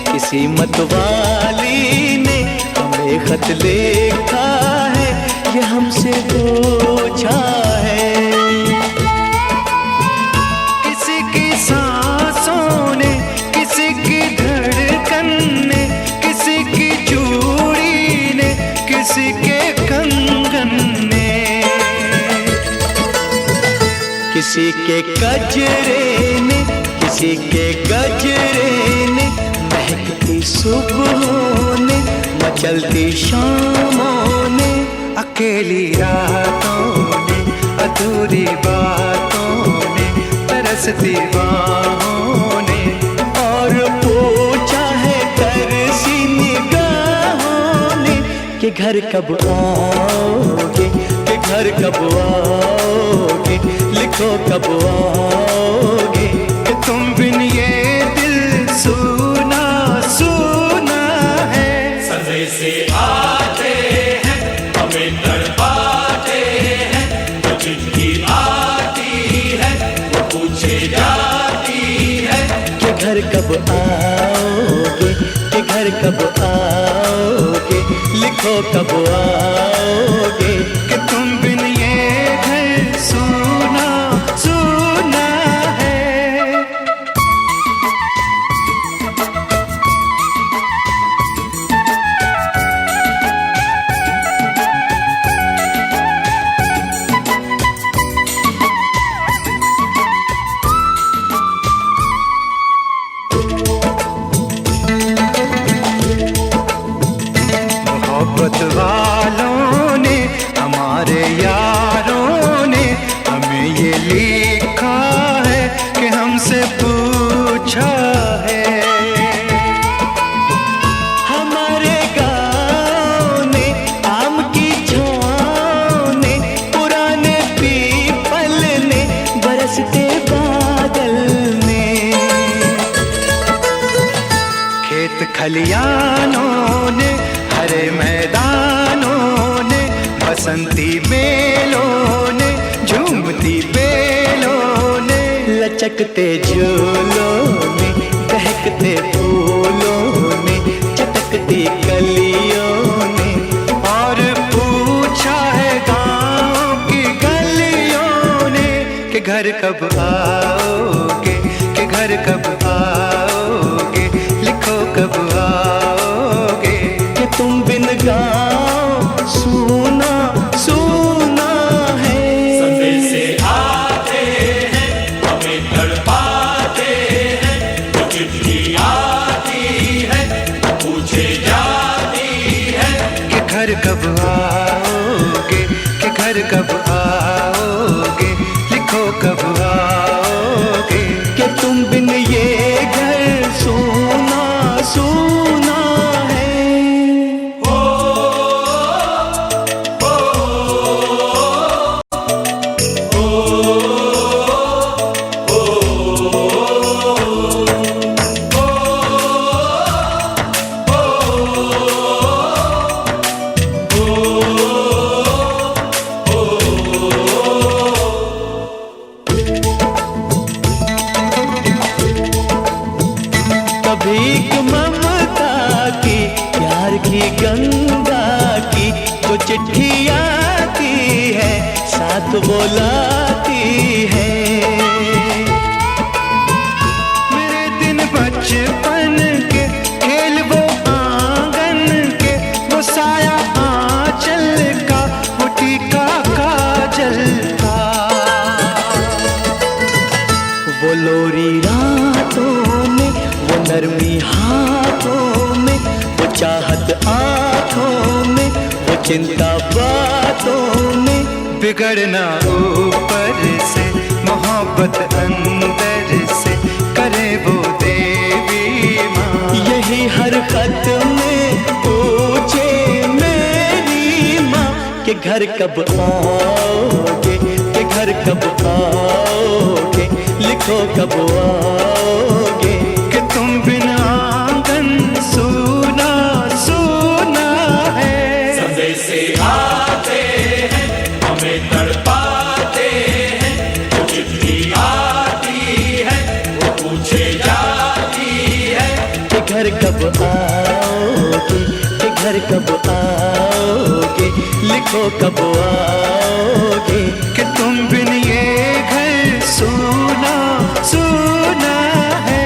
[SPEAKER 9] किसी
[SPEAKER 6] मतवाली ने हमें खत लिखा है, ये हमसे पूछा है।
[SPEAKER 10] किसी की सांसों ने, किसी की धड़कन ने, किसी की चूड़ी ने, किसी के कंगन ने,
[SPEAKER 6] किसी के गजरे ने, किसी के गजरे ने, महकती सुबहों ने, मचलती शामों ने,
[SPEAKER 10] अकेली रातों ने, अधूरी बातों ने, तरसती बाहों ने,
[SPEAKER 6] और पूछा है तरसी निगाहों ने कि घर कब आओगे, कि घर कब आओगे, लिखो कब आओगे,
[SPEAKER 10] कि तुम बिन ये दिल सूना सूना है।
[SPEAKER 1] सदे से आते हैं हमें तड़पाते हैं, जो चिट्ठी आती है वो पूछे जाती है
[SPEAKER 6] कि घर कब आओगे, कि घर कब आओगे, लिखो कब आओगे,
[SPEAKER 10] कि तुम बिन ये घर सूना सूना है। मोहब्बत वालों ने, हमारे यारों ने हमें ये लिखा है कि हमसे पूछा है।
[SPEAKER 6] हमारे गाँव ने, आम की छाँव ने, पुराने पीपल ने, बरसते बादल ने,
[SPEAKER 10] खेत खलियानों ने, हरे मैदानों ने, बसंती बेलों ने, झूमती बेलों ने,
[SPEAKER 6] लचकते झूलों ने, दहकते फूलों ने, चटकती कलियों ने,
[SPEAKER 10] और पूछा है गाँव की गलियों ने कि घर कब आओगे, कि घर कब आओगे, लिखो कब आओगे,
[SPEAKER 6] कि तुम बिन गाँव सूना सूना है।
[SPEAKER 1] सदे से आते हैं हमें तड़पाते हैं, जो चिट्ठी आती है वो पूछे जाती है
[SPEAKER 10] कि घर कब आओगे, कि घर कब आओगे, लिखो कब आओगे,
[SPEAKER 6] कि तुम बिन ये घर सूना सूना है। भीख ममता की, प्यार की गंगा की, जो चिट्ठी आती है साथ बोलाती है।
[SPEAKER 10] मेरे दिन बचपन के, खेल वो आंगन के, वो साया आंचल का, वो टीका काजल का,
[SPEAKER 6] वो लोरी रातों में, वो नरमी हाथों में, वो चाहत आँखों में, वो चिंता बातों में,
[SPEAKER 10] बिगड़ना ऊपर से, मोहब्बत अंदर से, करे वो देवी माँ।
[SPEAKER 6] यही हर खत में पूछे मेरी माँ कि घर कब आओगे, कि घर कब आओगे, लिखो कब आओगे,
[SPEAKER 10] कि तुम बिना आंगन सूना सूना है।
[SPEAKER 1] सदे से आते हैं हमें तड़पाते हैं, जो चिट्ठी आती है वो पूछे जाती है
[SPEAKER 6] कि घर कब आओगे।
[SPEAKER 9] घर कब आओगे, लिखो कब आओगे।
[SPEAKER 10] कि तुम बिन ये घर सूना सूना है।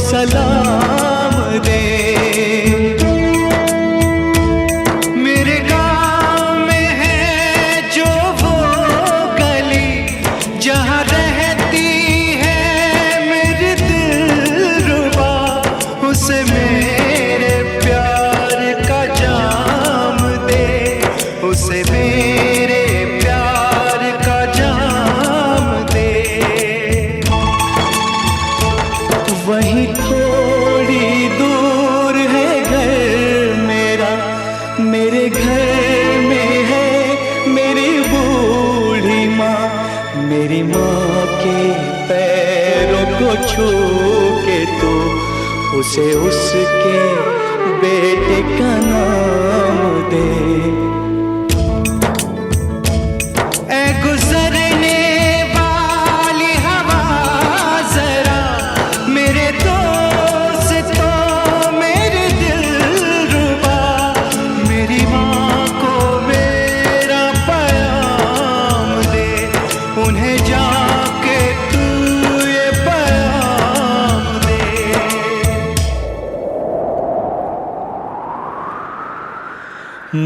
[SPEAKER 10] सलाम दे। मेरे गाँव में है जो वो गली जहाँ रहती है मेरी दिलरुबा, उसे मेरे प्यार का जाम दे, उसे मेरे प्यार का जाम दे। वहीं थोड़ी दूर है घर मेरा, मेरे घर में है मेरी बूढ़ी माँ। मेरी माँ के पैरों को छू के तो उसे उसके बेटे का नाम दे। ऐ गुजरने वाली हवा जरा मेरे दोस्तों मेरे दिलरुबा, मेरी माँ को मेरा पैगाम दे, उन्हें जाके तू ये पैगाम दे।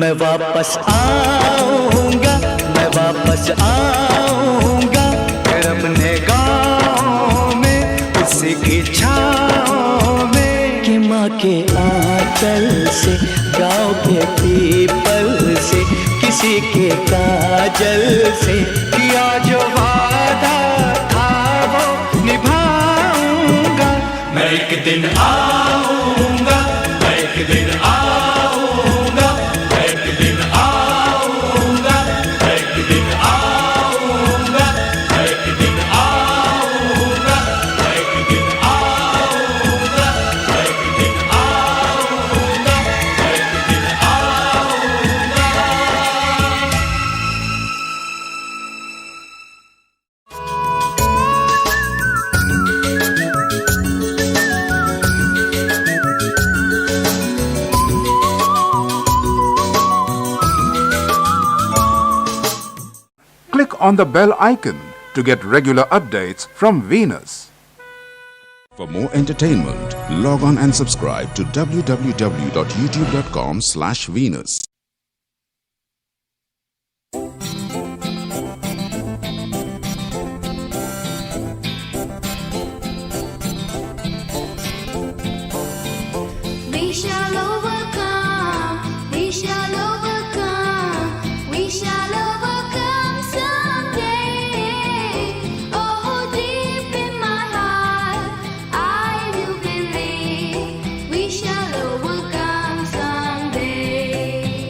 [SPEAKER 9] मैं वापस आऊंगा, मैं वापस आऊंगा,
[SPEAKER 10] फिर अपने गाँव में उसी की छाँव में।
[SPEAKER 9] कि माँ के आंचल से, गाँव के पीपल से, किसी के काजल से
[SPEAKER 10] किया जो वादा था वो निभाऊंगा।
[SPEAKER 1] मैं एक दिन आऊंगा, मैं एक दिन आऊंगा, मैं एक दिन आऊंगा, मैं एक दिन आऊंगा, मैं एक दिन आऊंगा, मैं एक दिन आऊंगा, मैं एक दिन आऊंगा, मैं एक दिन आऊंगा।
[SPEAKER 11] Click on the bell icon to get regular updates from Venus.
[SPEAKER 12] For more entertainment, log on and subscribe to www.youtube.com/Venus.
[SPEAKER 7] We shall overcome, we shall overcome, we shall overcome someday. Oh, deep in my heart, I do believe we shall overcome someday.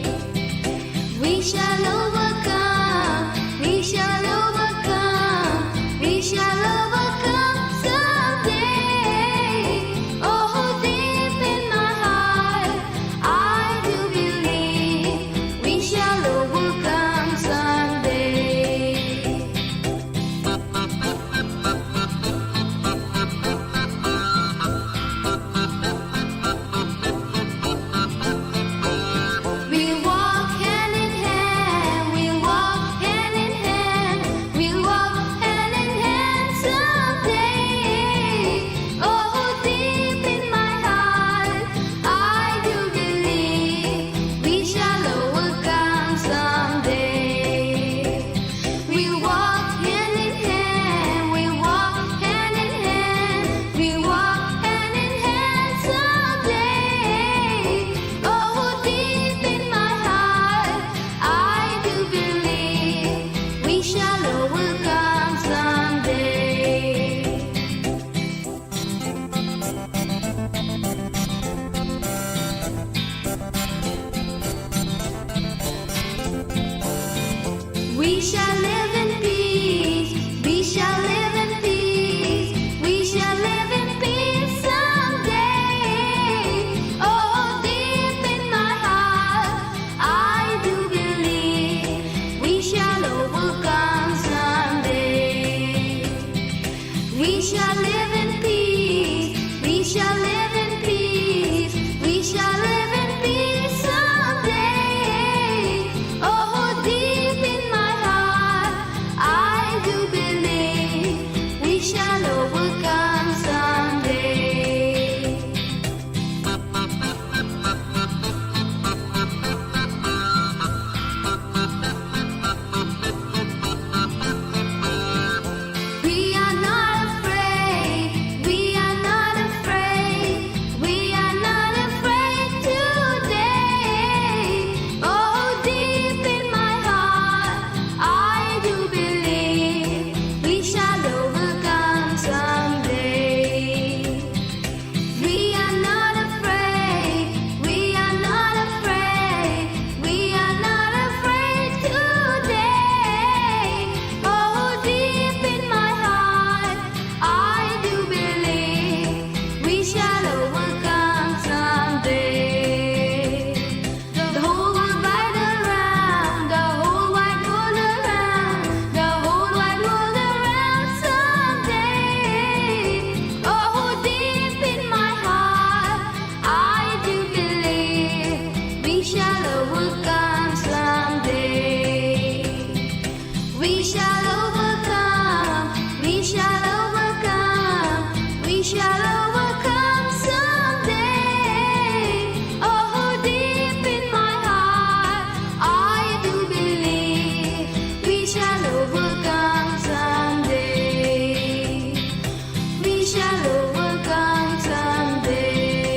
[SPEAKER 7] shall overcome someday. We shall live in peace. We shall live in peace. We shall live in peace someday. Oh, deep in my heart, I do believe we shall overcome someday. We shall live in peace. We shall live in peace. We shall live in peace someday. Oh, deep in my heart, I do believe we shall overcome someday. We are not afraid. We are not afraid. We are not afraid today. Oh, deep in my heart, I do believe we shall overcome someday. We are not afraid. We are not afraid. We are not afraid today. Oh, deep in my heart, I do believe we shall overcome someday. The whole world right around, the whole wide world around, the whole wide world around someday. Oh, deep in my heart, I do believe we shall overcome someday. We shall overcome, we shall overcome, we shall overcome someday. Oh, deep in my heart, I do believe we shall overcome someday. We shall overcome someday.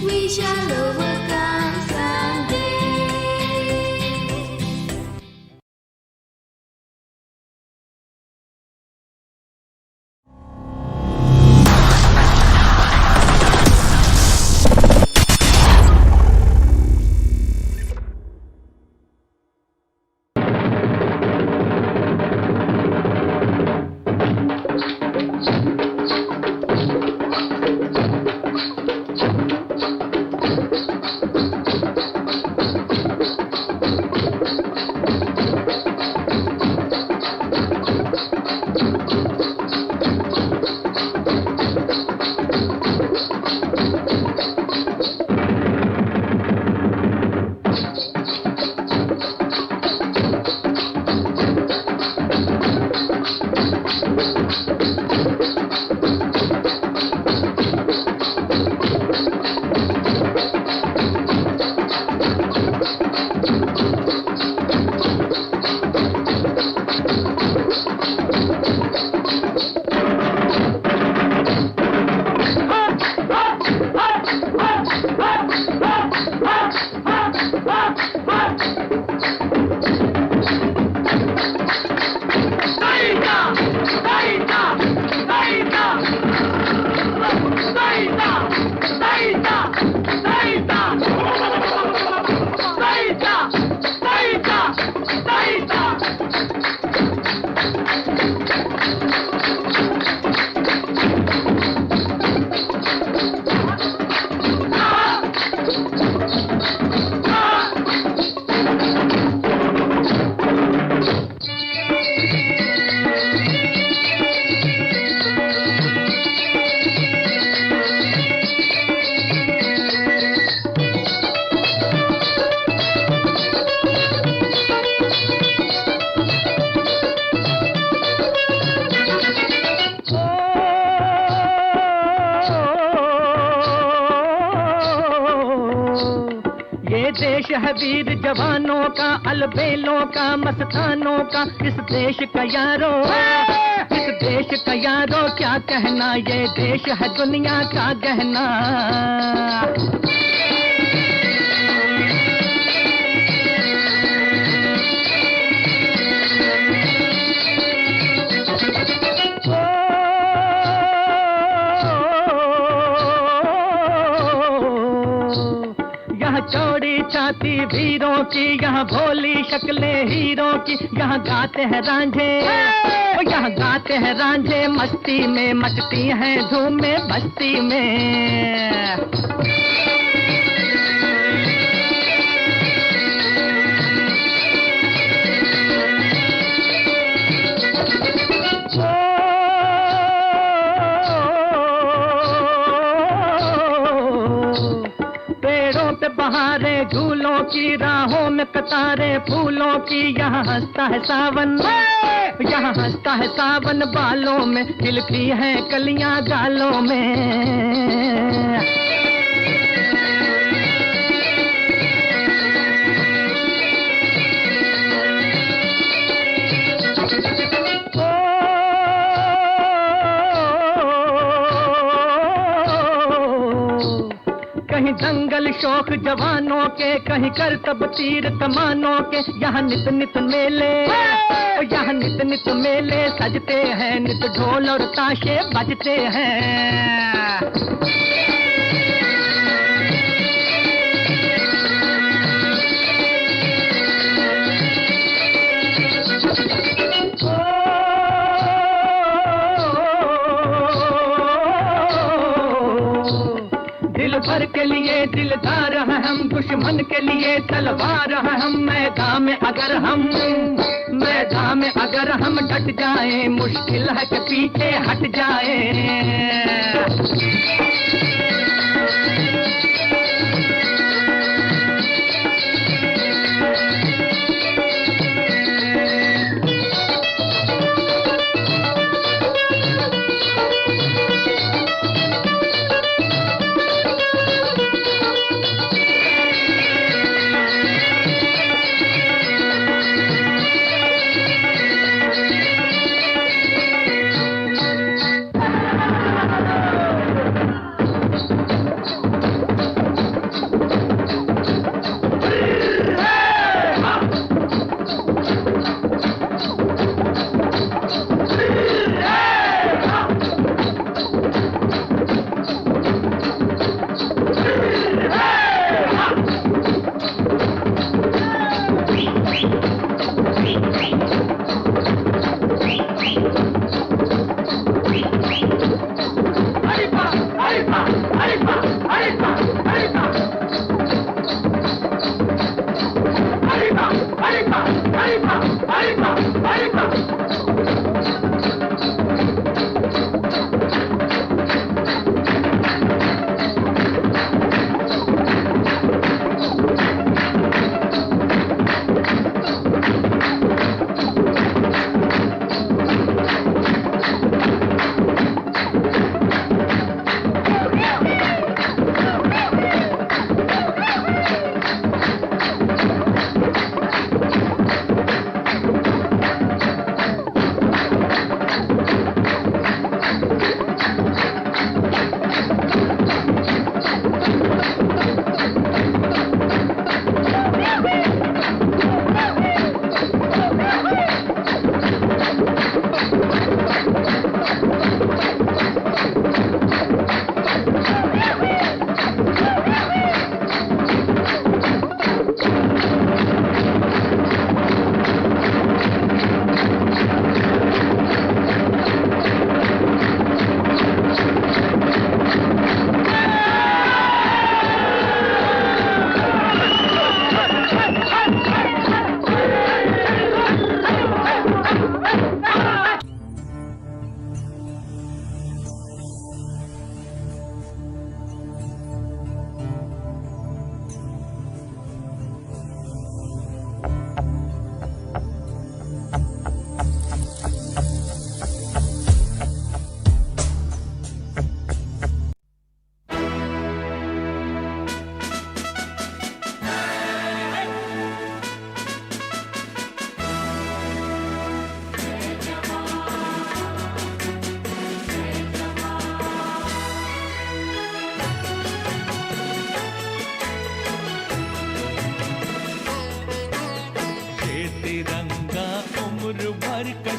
[SPEAKER 7] We shall overcome someday.
[SPEAKER 13] देश है वीर जवानों का, अलबेलों का, मस्तानों का, इस देश का यारो, इस देश का यारो क्या कहना, ये देश है दुनिया का गहना। वीरों की, यहाँ भोली शक्लें हीरों की, यहाँ गाते हैं रांझे, यहाँ गाते हैं रांझे मस्ती में, मचती हैं धूम में बस्ती में। बहारे झूलों की, राहों में कतारे फूलों की, यहाँ हंसता है सावन, यहाँ हंसता है सावन, बालों में खिलती हैं कलियां गालों में। कहीं दंगल शौक जवानों के, कहीं करतब तीर कमानों के, यहाँ नित नित मेले, यहाँ नित नित मेले सजते हैं, नित ढोल और ताशे बजते हैं। भर के लिए दिलदार हैं हम, दुश्मन के लिए तलवार हैं हम, मैदान में अगर हम डट जाएं, मुश्किल है कि पीछे हट जाएं।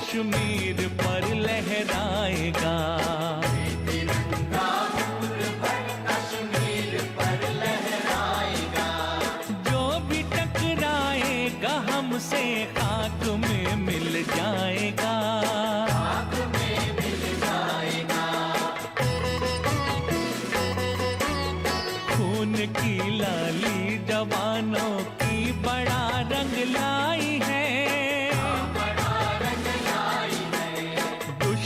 [SPEAKER 3] कश्मीर पर लहराएगा, तिरंगा उम्र भर कश्मीर पर लहराएगा। जो भी टकराए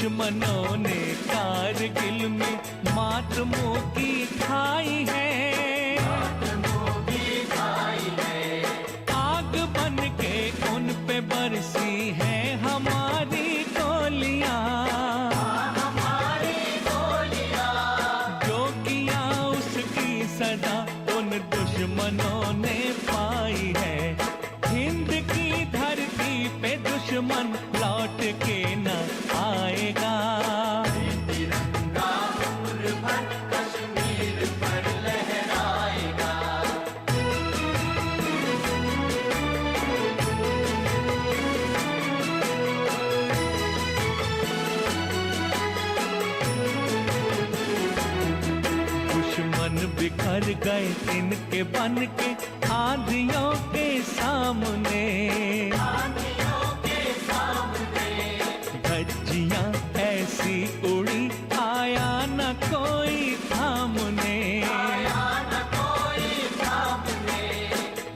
[SPEAKER 14] दुश्मनों ने कारगिल में मातमों की खाई है, आग बन के उन पे बरसी है हमारी गोलियां, जो किया उसकी सजा उन दुश्मनों ने पाई है। हिंद की धरती पे दुश्मन लौट के न आएगा, तिरंगा उम्र भर कश्मीर पर लहराएगा। दुश्मन बिखर गए इनके बन के आंधियों के सामने, धज्जियां ऐसी उड़ी आया न कोई थामने,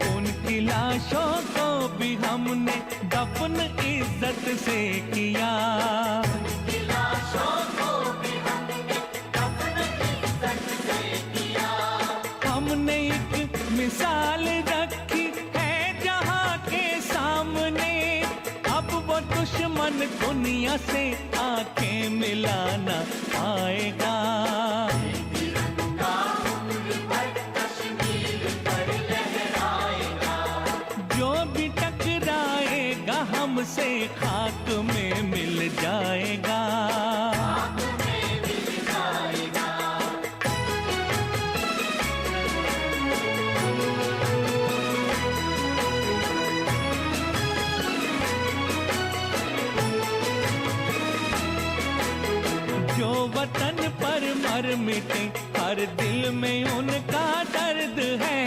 [SPEAKER 14] उनकी लाशों को भी हमने दफन इज्जत से किया, हमने एक मिसाल रखी है जहां के सामने, अब वो दुश्मन दुनिया से आंखें मिलाना पाएगा। तिरंगा उम्र भर कश्मीर पर लहराएगा, जो भी टकराएगा हमसे खाक में मिल जाएगा, खाक में मिल जाएगा। जो वतन पर मर मिटे हर दिल में उनका दर्द है,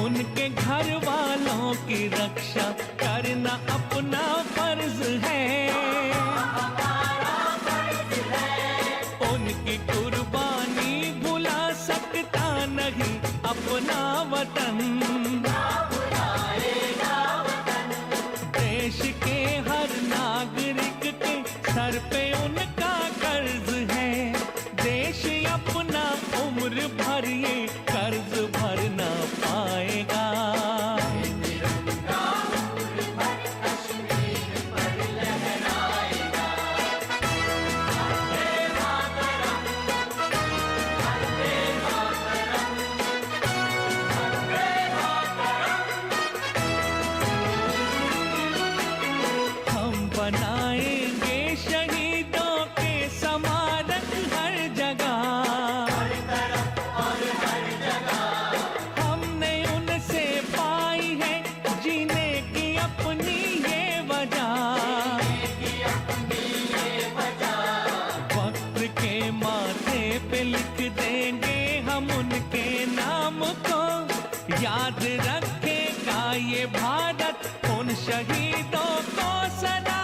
[SPEAKER 14] उनके घर वालों की रक्षा करना अपना फर्ज है, उनकी कुर्बानी भुला सकता नहीं अपना वतन, देश के हर नागरिक के सर पे उनका कर्ज है, देश अपना उम्र भर ये कर्ज भरना पाएगा। बनाएंगे शहीदों के स्मारक हर जगह, हर तरफ और हर जगह। हमने उनसे पाई है जीने की अपनी ये वजह, वक्त के माथे पे लिख देंगे हम उनके नाम को, याद रखेगा ये भारत उन शहीदों को सदा।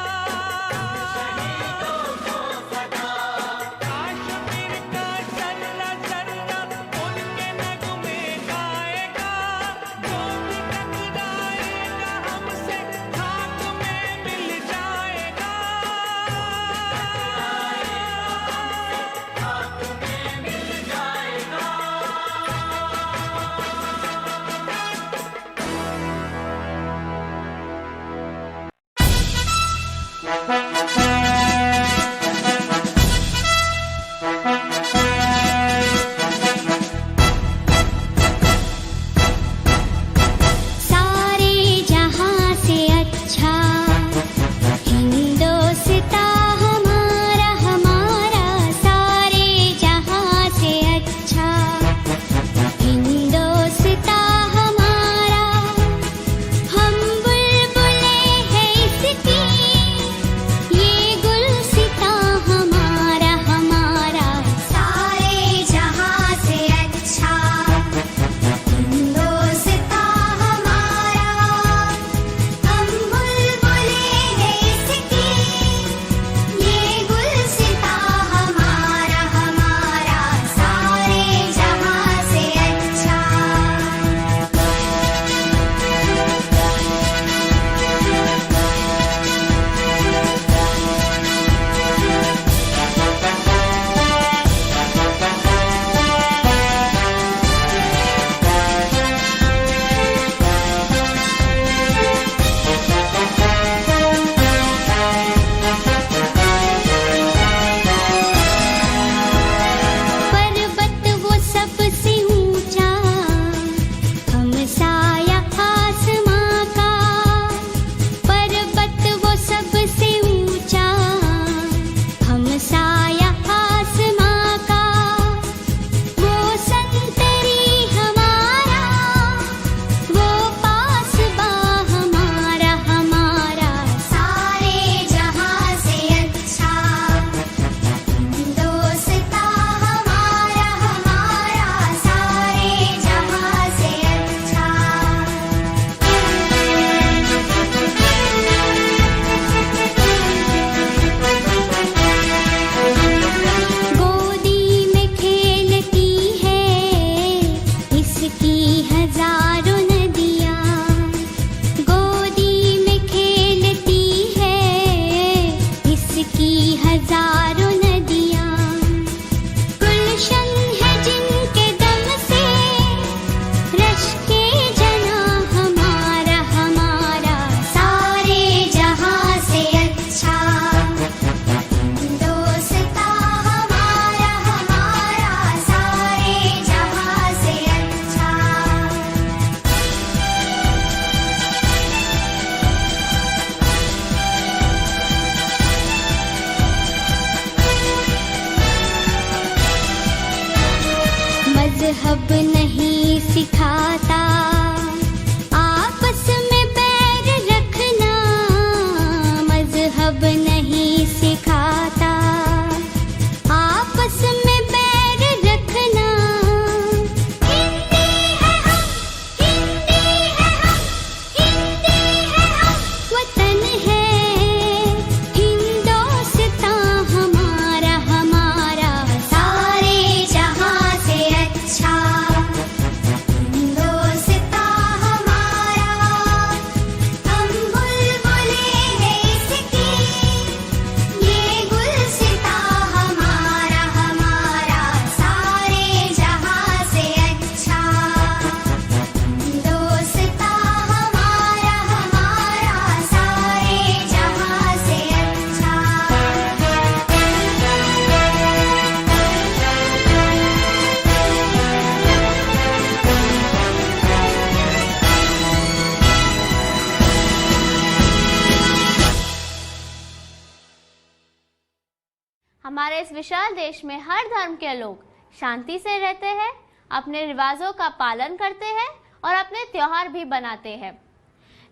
[SPEAKER 15] हमारे इस विशाल देश में हर धर्म के लोग शांति से रहते हैं, अपने रिवाजों का पालन करते हैं और अपने त्योहार भी बनाते हैं।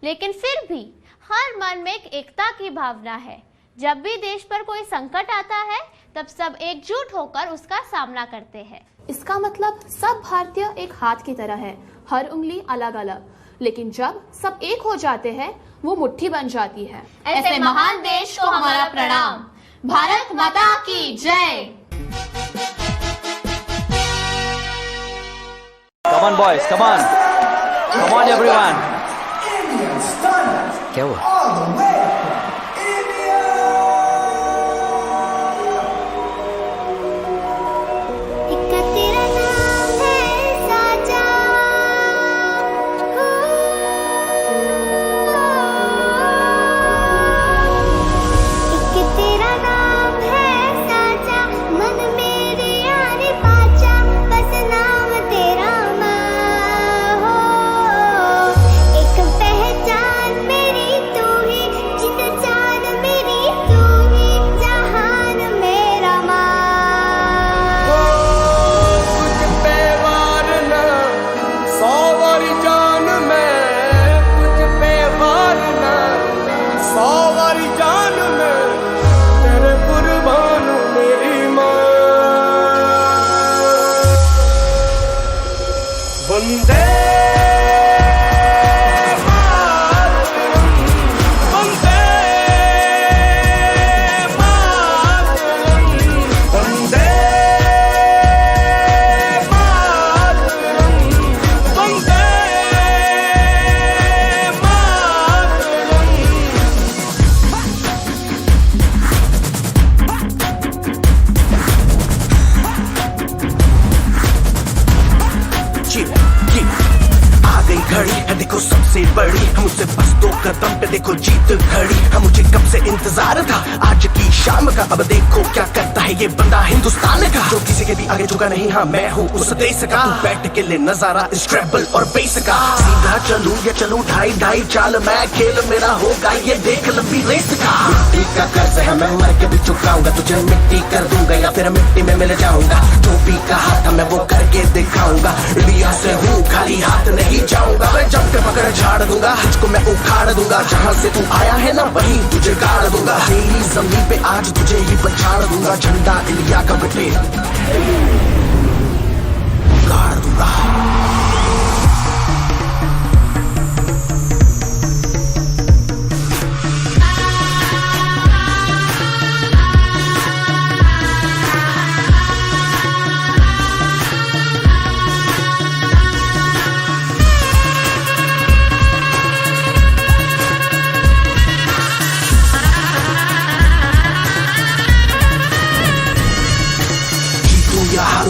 [SPEAKER 15] लेकिन फिर भी हर मन में एक एकता की भावना है। जब भी देश पर कोई संकट आता है तब सब एकजुट होकर उसका सामना करते हैं।
[SPEAKER 16] इसका मतलब सब भारतीय एक हाथ की तरह है, हर उंगली अलग अलग, लेकिन जब सब एक हो जाते हैं वो मुट्ठी बन जाती है।
[SPEAKER 15] ऐसे महान देश को हमारा प्रणाम। भारत माता की जय।
[SPEAKER 17] Come on boys, come on. Come on everyone. क्या हुआ?
[SPEAKER 18] देखो सबसे बड़ी मुझसे बस 2 कदम पे देखो जीत खड़ी। हम मुझे कब से इंतजार था आज की शाम का, अब देखो क्या करता है ये बंदा हिंदुस्तान का, जो किसी के भी आगे झुका नहीं। हाँ मैं हूँ उस देश का, बैठ के ले नजारा इस ट्रैवल और बेस का। सीधा चलूं या चलूं ढाई चाल, मैं खेल मेरा होगा ये देख लंबी रेस का। मिट्टी का कर्ज है मैं मर के भी चुकाऊंगा, तुझे मिट्टी कर दूंगा या फिर मिट्टी में मिल जाऊंगा। जो भी कहा था मैं वो करके दिखाऊंगा, इंडिया से हूँ खाली हाथ नहीं जाऊंगा। मैं जब के पकड़ झाड़ दूंगा, तुझको मैं उखाड़ दूंगा। जहाँ से तू आया है ना वहीं तुझे गाड़ दूंगा। तेरी जमीन पे आज तुझे ही पछाड़ दूंगा, झंडा इंडिया का बटे गाड़ दूंगा।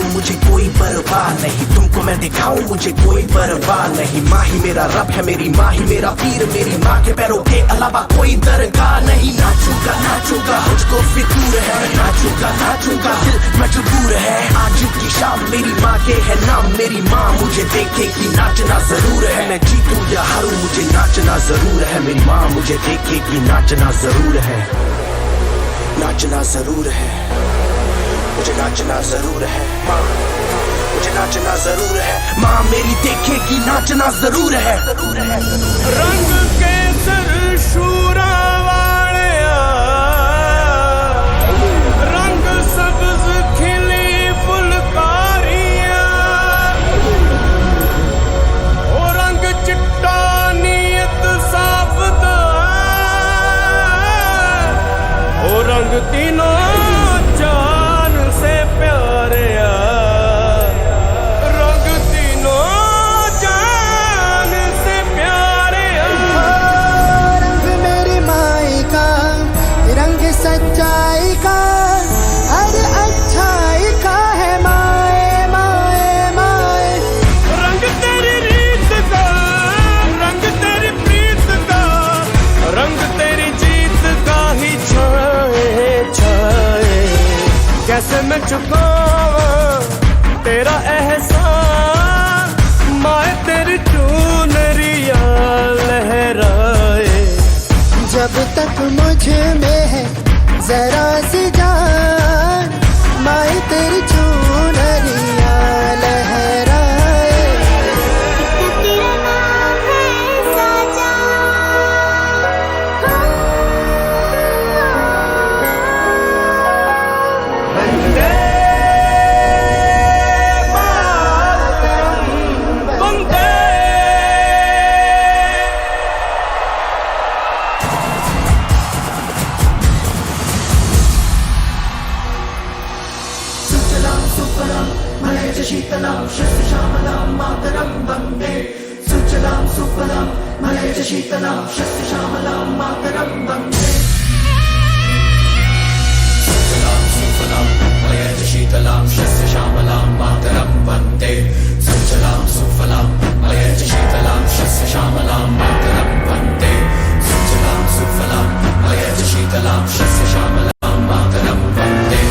[SPEAKER 18] मुझे कोई परवाह नहीं, तुमको मैं दिखाऊं मुझे कोई परवाह नहीं। माँ ही मेरा रब है, मेरी माँ ही मेरा पीर, मेरी माँ के पैरों के अलावा कोई दरगाह नहीं। नाचूंगा नाचूंगा मुझको फितूर है, नाचूंगा नाचूंगा दिल मजबूर है। आज की शाम मेरी माँ के है नाम, मेरी माँ मुझे देखेगी नाचना जरूर है। मैं जीतूं या हारूं मुझे नाचना जरूर है, मेरी माँ मुझे देखेगी नाचना जरूर है। नाचना जरूर है, मुझे नाचना जरूर है। माँ मुझे नाचना जरूर है, माँ मेरी देखेगी नाचना जरूर है।
[SPEAKER 14] रंग केसर शूरा वालिया, रंग सब्ज खिली फुलकारियां, ओ रंग चिट्टा नीयत साफ दा, ओ रंग तीनों
[SPEAKER 3] सच्चाई का हर अच्छाई का है माए माए माए।
[SPEAKER 14] रंग तेरी रीत का, रंग तेरी प्रीत का, रंग तेरी जीत का ही छाए छाए। कैसे मैं चुकावां तेरा एहसान, माए तेरी चुनरिया लहराए।
[SPEAKER 3] जब तक मुझ में है जरा सी जान, शीतलां शस्यश्यामलां मातरं वन्दे सुजलां सुफलां मलयज शीतलां शस्यश्यामलां मातरं वन्दे सुजलां सुफलां मलयज शीतलां शस्यश्यामलां मातरं वन्दे सुजलां सुफलां मलयज शीतलां शस्यश्यामलां मातरं वन्दे सुजलां सुफलां मलयज शीतलां शस्यश्यामलां मातरं वन्दे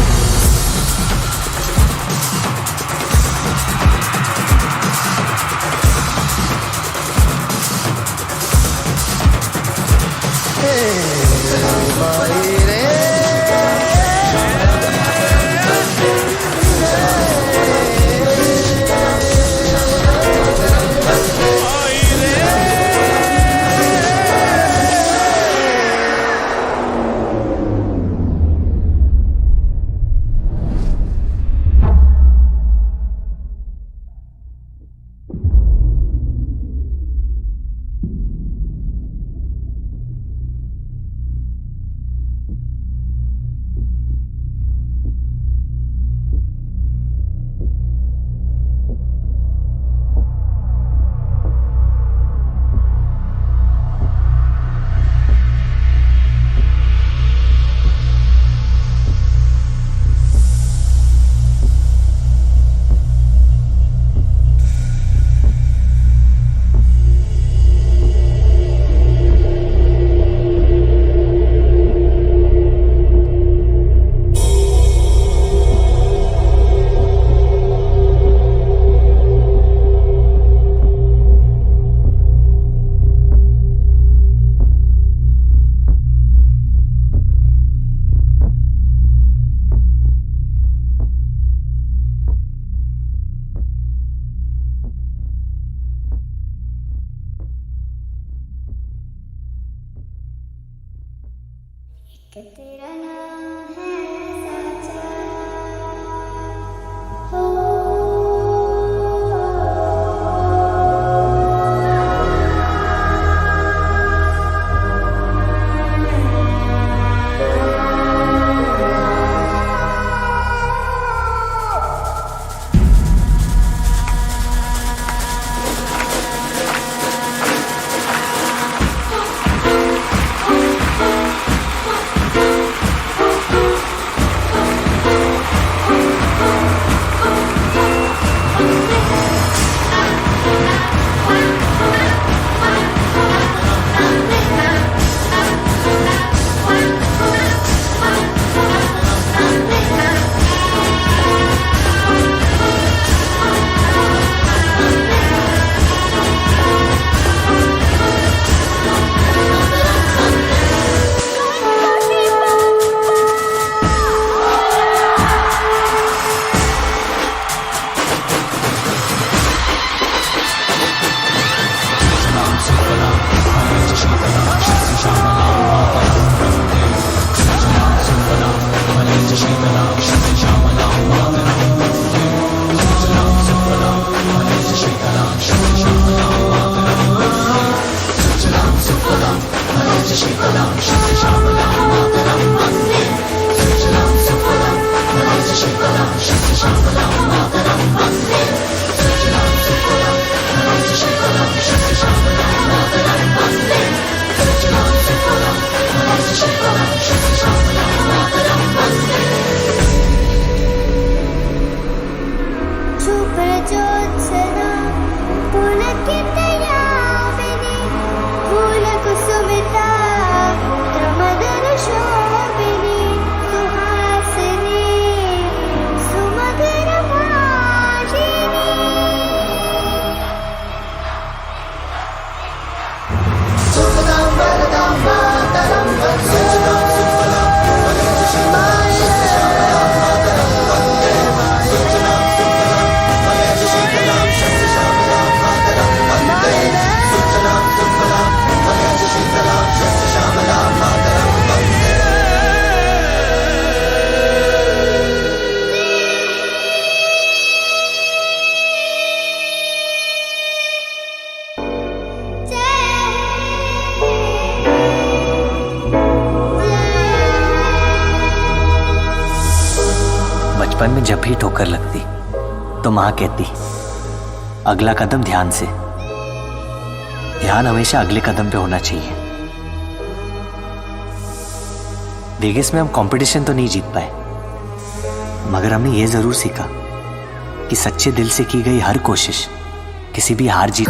[SPEAKER 7] तेरा नाम है साचा हो
[SPEAKER 19] बचपन में जब भी ठोकर लगती तो माँ कहती, अगला कदम ध्यान से। ध्यान हमेशा अगले कदम पे होना चाहिए। वेगास में हम कंपटीशन तो नहीं जीत पाए, मगर हमने ये जरूर सीखा कि सच्चे दिल से की गई हर कोशिश किसी भी हार जीत